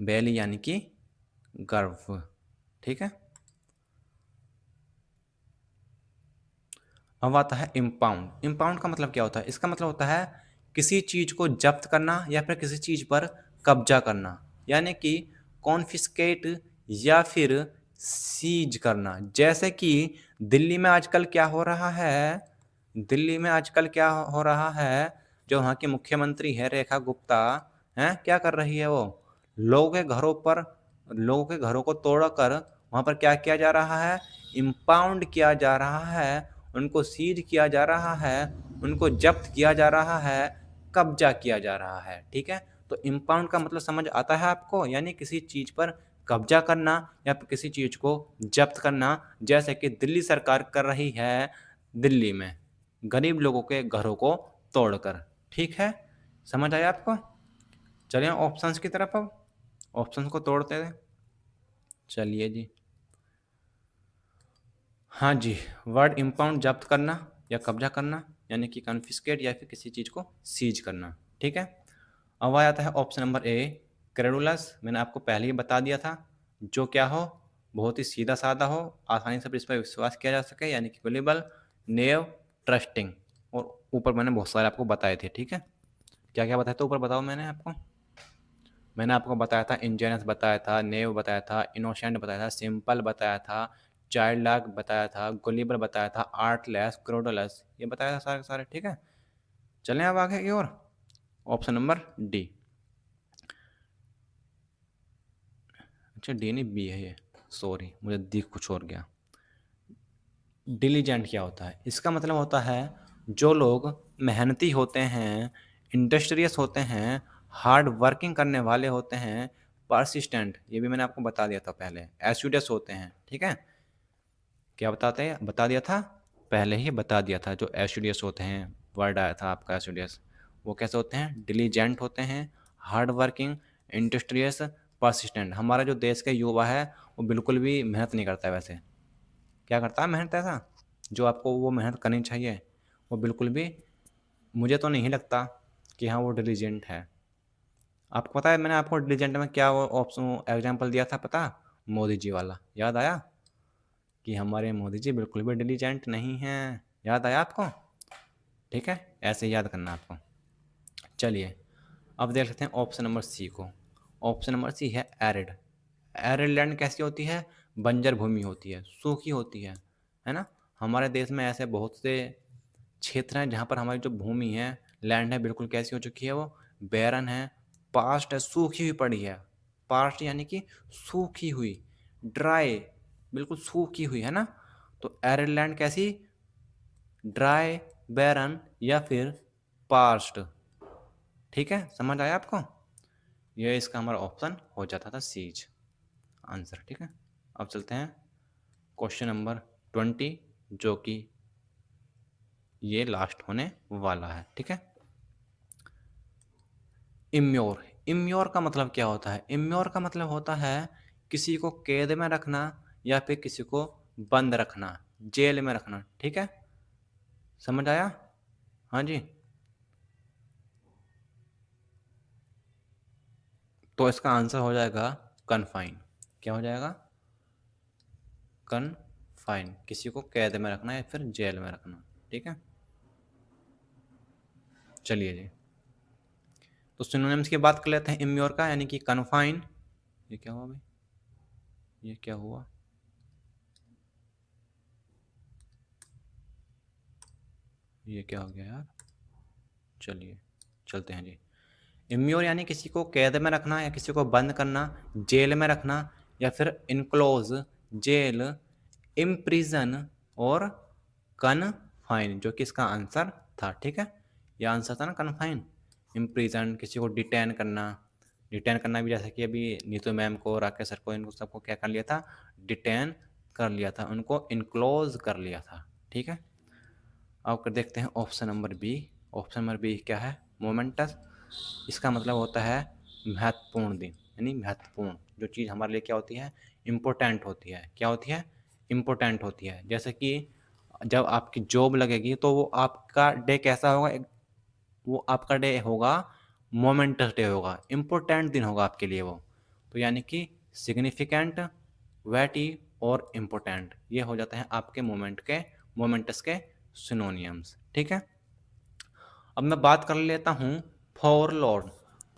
बैली यानी कि गर्भ। ठीक है, अब आता है इम्पाउंड। इम्पाउंड का मतलब क्या होता है, इसका मतलब होता है किसी चीज को जब्त करना या फिर किसी चीज पर कब्जा करना, यानी कि कॉन्फिस्केट या फिर सीज करना। जैसे कि दिल्ली में आजकल क्या हो रहा है, दिल्ली में आजकल क्या हो रहा है, जो वहाँ की मुख्यमंत्री है रेखा गुप्ता, हैं क्या कर रही है वो, लोगों के घरों पर, लोगों के घरों को तोड़कर वहाँ पर क्या किया जा रहा है, इम्पाउंड किया जा रहा है, उनको सीज किया जा रहा है, उनको जब्त किया जा रहा है, कब्जा किया जा रहा है। ठीक है, तो इम्पाउंड का मतलब समझ आता है आपको, यानी किसी चीज पर कब्जा करना या फिर किसी चीज को जब्त करना, जैसे कि दिल्ली सरकार कर रही है दिल्ली में गरीब लोगों के घरों को तोड़कर। ठीक है, समझ आया आपको। चलिए ऑप्शंस की तरफ, अब ऑप्शंस को तोड़ते हैं। चलिए जी, हाँ जी, वर्ड इम्पाउंड जब्त करना या कब्जा करना, यानी कि कन्फिस्केट या फिर किसी चीज़ को सीज करना। ठीक है, अब आ जाता है ऑप्शन नंबर ए, क्रेडुलस। मैंने आपको पहले ही बता दिया था, जो क्या हो, बहुत ही सीधा साधा हो, आसानी से इस पर विश्वास किया जा सके, यानी कि गुलेबल, नेव, ट्रस्टिंग। और ऊपर मैंने बहुत सारे आपको बताए थे। ठीक है, क्या क्या बताया था ऊपर, बताओ मैंने आपको। मैंने आपको बताया था इंजेनस बताया था, नेव बताया था, इनोसेंट बताया था, सिंपल बताया था, चाइल्ड लाक बताया था, गुलिबल बताया था, आर्टलेस, क्रोडोलस, ये बताया था सारे सारे। ठीक है, चलें अब आगे की ओर। ऑप्शन नंबर डी, अच्छा डी नहीं बी है ये, सॉरी मुझे दिख कुछ और गया। डिलीजेंट क्या होता है, इसका मतलब होता है जो लोग मेहनती होते हैं, इंडस्ट्रियस होते हैं, हार्ड वर्किंग करने वाले होते हैं, परसिस्टेंट, ये भी मैंने आपको बता दिया था पहले, एस्यूडस होते हैं। ठीक है, क्या बताते हैं, बता दिया था पहले ही, बता दिया था, जो एस्यूडियस होते हैं, वर्ड आया था आपका एस्यूडियस, वो कैसे होते हैं, डिलीजेंट होते हैं, हार्ड वर्किंग, इंडस्ट्रियस, परसिस्टेंट। हमारा जो देश का युवा है वो बिल्कुल भी मेहनत नहीं करता है, वैसे क्या करता है मेहनत, ऐसा जो आपको वो मेहनत करनी चाहिए वो बिल्कुल भी, मुझे तो नहीं लगता कि हाँ वो डिलीजेंट है। आपको पता है मैंने आपको डिलीजेंट में क्या वो ऑप्शन एग्जाम्पल दिया था, पता, मोदी जी वाला, याद आया कि हमारे मोदी जी बिल्कुल भी डिलीजेंट नहीं हैं, याद आया आपको। ठीक है, ऐसे ही याद करना आपको। चलिए अब देख लेते हैं ऑप्शन नंबर सी को। ऑप्शन नंबर सी है एरिड। एरिड लैंड कैसी होती है, बंजर भूमि होती है, सूखी होती है ना। हमारे देश में ऐसे बहुत से क्षेत्र हैं जहाँ पर हमारी जो भूमि है, लैंड है, बिल्कुल कैसी हो चुकी है, वो बैरन है, पास्ट है, सूखी हुई पड़ी है। पास्ट यानी कि सूखी हुई, ड्राई, बिल्कुल सूखी हुई, है ना। तो एरिड लैंड कैसी, ड्राई, बैरन या फिर पास्ट। ठीक है, समझ आया आपको, ये इसका हमारा ऑप्शन हो जाता था सीज आंसर। ठीक है, अब चलते हैं क्वेश्चन नंबर 20, जो कि ये लास्ट होने वाला है। ठीक है, इम्योर। इम्योर का मतलब क्या होता है, इम्योर का मतलब होता है किसी को कैद में रखना या फिर किसी को बंद रखना, जेल में रखना। ठीक है, समझ आया, हाँ जी। तो इसका आंसर हो जाएगा कन्फाइन। क्या हो जाएगा? कन्फाइन, किसी को कैद में रखना या फिर जेल में रखना। ठीक है, चलिए जी, तो सिनोनिम्स की बात कर लेते हैं इम्योर का, यानी कि कन्फाइन। ये क्या हुआ भाई? ये क्या हुआ? ये क्या हो गया यार? चलिए चलते हैं जी। इम्योर यानी किसी को कैद में रखना या किसी को बंद करना, जेल में रखना, या फिर इनक्लोज, जेल, इम्प्रिजन और कन्फाइन, जो कि इसका आंसर था। ठीक है, ये आंसर था ना, कन्फाइन। इम्प्रिजन, किसी को डिटेन करना। डिटेन करना भी, जैसे कि अभी नीतू मैम को, राकेश सर को, इनको सबको क्या कर लिया था? डिटेन कर लिया था, उनको इनक्लोज कर लिया था। ठीक है, अब कर देखते हैं option number B. Option number B क्या है? मोमेंटस। इसका मतलब होता है महत्वपूर्ण दिन, यानी महत्वपूर्ण जो चीज़ हमारे लिए क्या होती है? इम्पोर्टेंट होती है। क्या होती है? इम्पोर्टेंट होती है। जैसे कि जब आपकी जॉब लगेगी तो वो आपका डे कैसा होगा? वो आपका डे होगा, मोमेंटस डे होगा, इम्पोर्टेंट दिन होगा आपके लिए वो। तो यानी कि सिग्निफिकेंट, वैटी और इम्पोर्टेंट, ये हो जाते हैं आपके मोमेंटस के सिनोनियम्स। ठीक है, अब मैं बात कर लेता हूँ फॉरलॉर्न।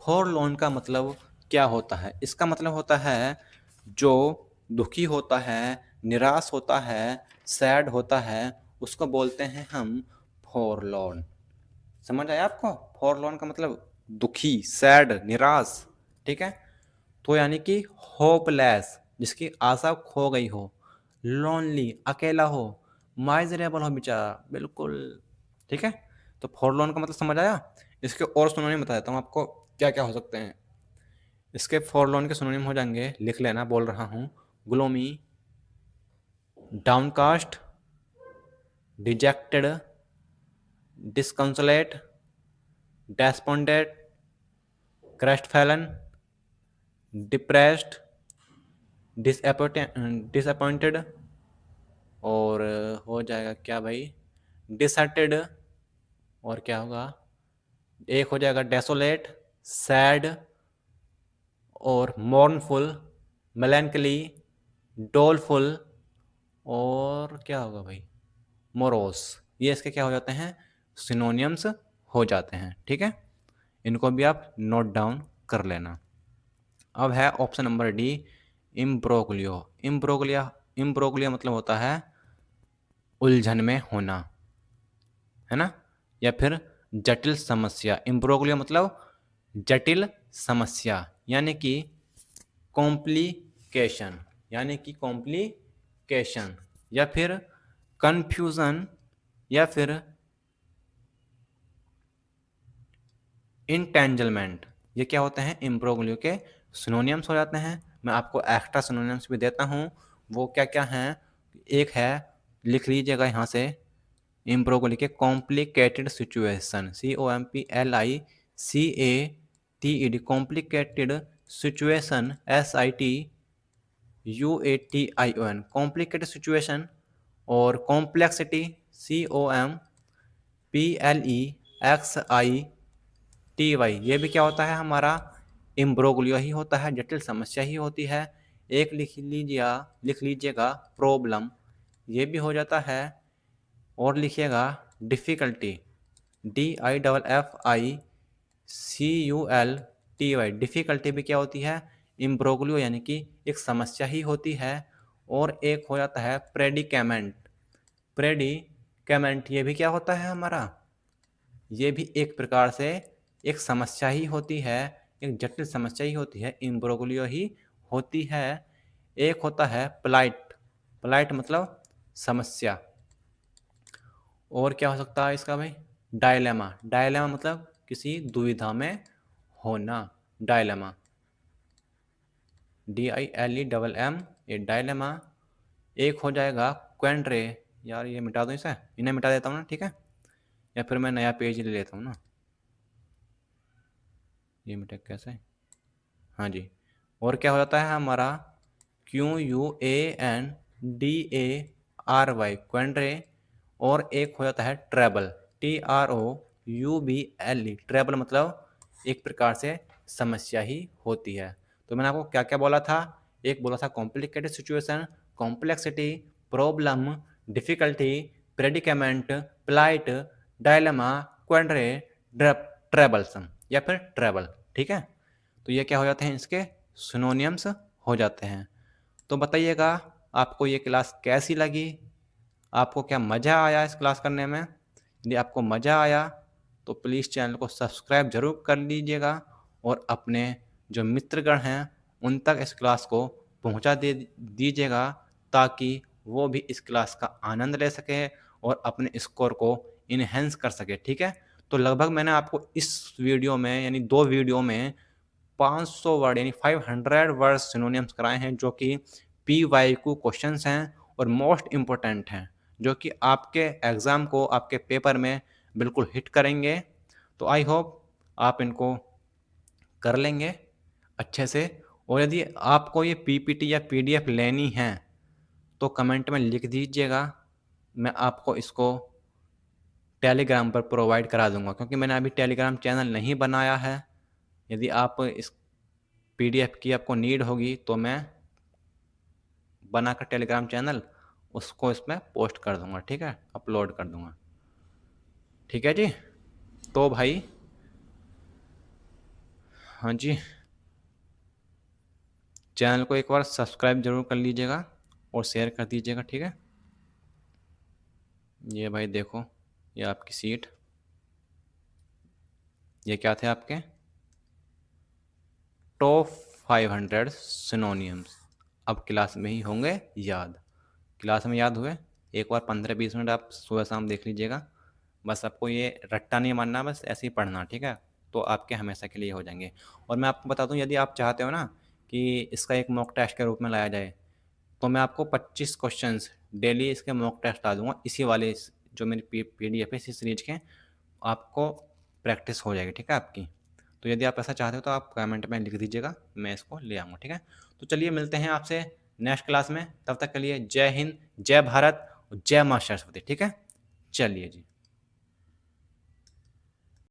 फॉरलॉर्न का मतलब क्या होता है? इसका मतलब होता है जो दुखी होता है, निराश होता है, सैड होता है, उसको बोलते हैं हम फॉरलॉर्न। समझ आया आपको? फॉरलॉर्न का मतलब दुखी, सैड, निराश। ठीक है, तो यानी कि होपलेस, जिसकी आशा खो गई हो, लोनली, अकेला हो, माइजरेबल हो बेचारा, बिल्कुल। ठीक है, तो फॉरलॉर्न का मतलब समझ आया। इसके और सिनोनिम बता देता हूँ आपको क्या क्या हो सकते हैं। इसके फॉरलॉर्न के सिनोनिम हो जाएंगे, लिख लेना, बोल रहा हूँ। Gloomy, downcast, dejected, disconsolate, despondent, crestfallen, depressed, disappointed, और हो जाएगा क्या भाई? डिसहार्टेड, और क्या होगा? एक हो जाएगा डेसोलेट, सैड, और मोर्नफुल, मेलैंकली, डोलफुल, और क्या होगा भाई? मोरोस। ये इसके क्या हो जाते हैं? सिनोनियम्स हो जाते हैं। ठीक है, इनको भी आप नोट डाउन कर लेना। अब है ऑप्शन नंबर डी, इम्ब्रोग्लियो। इम्ब्रोग्लिया मतलब होता है उलझन में होना, है ना, या फिर जटिल समस्या। इम्ब्रोग्लियो मतलब जटिल समस्या, यानी कि कॉम्प्लिकेशन, यानी कि कॉम्प्लिकेशन, या फिर कंफ्यूजन, या फिर इंटेंजलमेंट। ये क्या होते हैं? इम्ब्रोग्लियो के सिनोनियम्स हो जाते हैं। मैं आपको एक्स्ट्रा सिनोनियम्स भी देता हूँ, वो क्या क्या हैं। एक है, लिख लीजिएगा यहाँ से, इम्ब्रोग्लियो के complicated situation, COMPLICATED, complicated situation, SITUATION, complicated situation, और कॉम्प्लेक्सिटी, COMPLEXITY, ये भी क्या होता है? हमारा इम्ब्रोग्लियो ही होता है, जटिल समस्या ही होती है। एक लिख लीजिएगा प्रॉब्लम, ये भी हो जाता है। और लिखिएगा डिफ़िकल्टी, DIFFICULTY, डिफ़िकल्टी भी क्या होती है? इम्ब्रोग्लियो, यानी कि एक समस्या ही होती है। और एक हो जाता है प्रेडिकेमेंट। प्रेडिकेमेंट, ये भी क्या होता है हमारा? ये भी एक प्रकार से एक समस्या ही होती है, एक जटिल समस्या ही होती है, इम्ब्रोग्लियो ही होती है। एक होता है प्लाइट। प्लाइट मतलब समस्या। और क्या हो सकता है इसका भाई? डायलेमा। डायलेमा मतलब किसी दुविधा में होना, डायलेमा, DILEMM, ये डायलेमा। एक हो जाएगा क्वेंड्रे। यार ये मिटा दूँ इसे, इन्हें मिटा देता हूँ ना, ठीक है, या फिर मैं नया पेज ले लेता हूँ ना। ये मिटा कैसे? हाँ जी। और क्या हो जाता है हमारा? QUANDARY, क्वेंड्रे। और एक हो जाता है ट्रैबल, TROUBLE, ट्रैबल मतलब एक प्रकार से समस्या ही होती है। तो मैंने आपको क्या क्या बोला था, एक बोला था complicated situation, complexity, problem, difficulty, predicament, plight, dilemma, quandary, troublesome या फिर ट्रेबल। ठीक है, तो ये क्या हो जाते हैं, इसके सिनोनियम्स हो जाते हैं। तो बताइएगा आपको ये क्लास कैसी लगी, आपको क्या मज़ा आया इस क्लास करने में। यदि आपको मज़ा आया तो प्लीज़ चैनल को सब्सक्राइब ज़रूर कर लीजिएगा और अपने जो मित्रगण हैं उन तक इस क्लास को पहुंचा दे दीजिएगा, ताकि वो भी इस क्लास का आनंद ले सके और अपने स्कोर को इन्हेंस कर सके। ठीक है, तो लगभग मैंने आपको इस वीडियो में यानी 2 वीडियो में 500 वर्ड यानी 500 वर्ड सिनोनिम्स कराए हैं, जो कि PYQ क्वेश्चंस हैं और मोस्ट इम्पोर्टेंट हैं, जो कि आपके एग्ज़ाम को आपके पेपर में बिल्कुल हिट करेंगे। तो आई होप आप इनको कर लेंगे अच्छे से। और यदि आपको ये PPT या PDF लेनी है तो कमेंट में लिख दीजिएगा, मैं आपको इसको टेलीग्राम पर प्रोवाइड करा दूंगा, क्योंकि मैंने अभी टेलीग्राम चैनल नहीं बनाया है। यदि आप इस PDF की आपको नीड होगी तो मैं बनाकर टेलीग्राम चैनल उसको इसमें पोस्ट कर दूंगा। ठीक है, अपलोड कर दूंगा। ठीक है जी, तो भाई हाँ जी, चैनल को एक बार सब्सक्राइब जरूर कर लीजिएगा और शेयर कर दीजिएगा। ठीक है, ये भाई देखो, ये आपकी सीट, ये क्या थे आपके टॉप 500 सिनोनियम्स। अब क्लास में ही होंगे याद, क्लास में याद हुए। एक बार 15-20 मिनट आप सुबह शाम देख लीजिएगा, बस आपको ये रट्टा नहीं मारना, बस ऐसे ही पढ़ना। ठीक है, तो आपके हमेशा के लिए हो जाएंगे। और मैं आपको बता दूं, यदि आप चाहते हो ना कि इसका एक मॉक टेस्ट के रूप में लाया जाए, तो मैं आपको 25 क्वेश्चंस डेली इसके मॉक टेस्ट ला दूंगा, इसी वाले जो मेरी PDF है इसी सीरीज के, आपको प्रैक्टिस हो जाएगी। ठीक है आपकी। तो यदि आप ऐसा चाहते हो तो आप कमेंट में लिख दीजिएगा, मैं इसको ले आऊँगा। ठीक है, तो चलिए मिलते हैं आपसे नेक्स्ट क्लास में। तब तक के लिए जय हिंद, जय भारत और जय माँ सरस्वती। ठीक है, चलिए जी।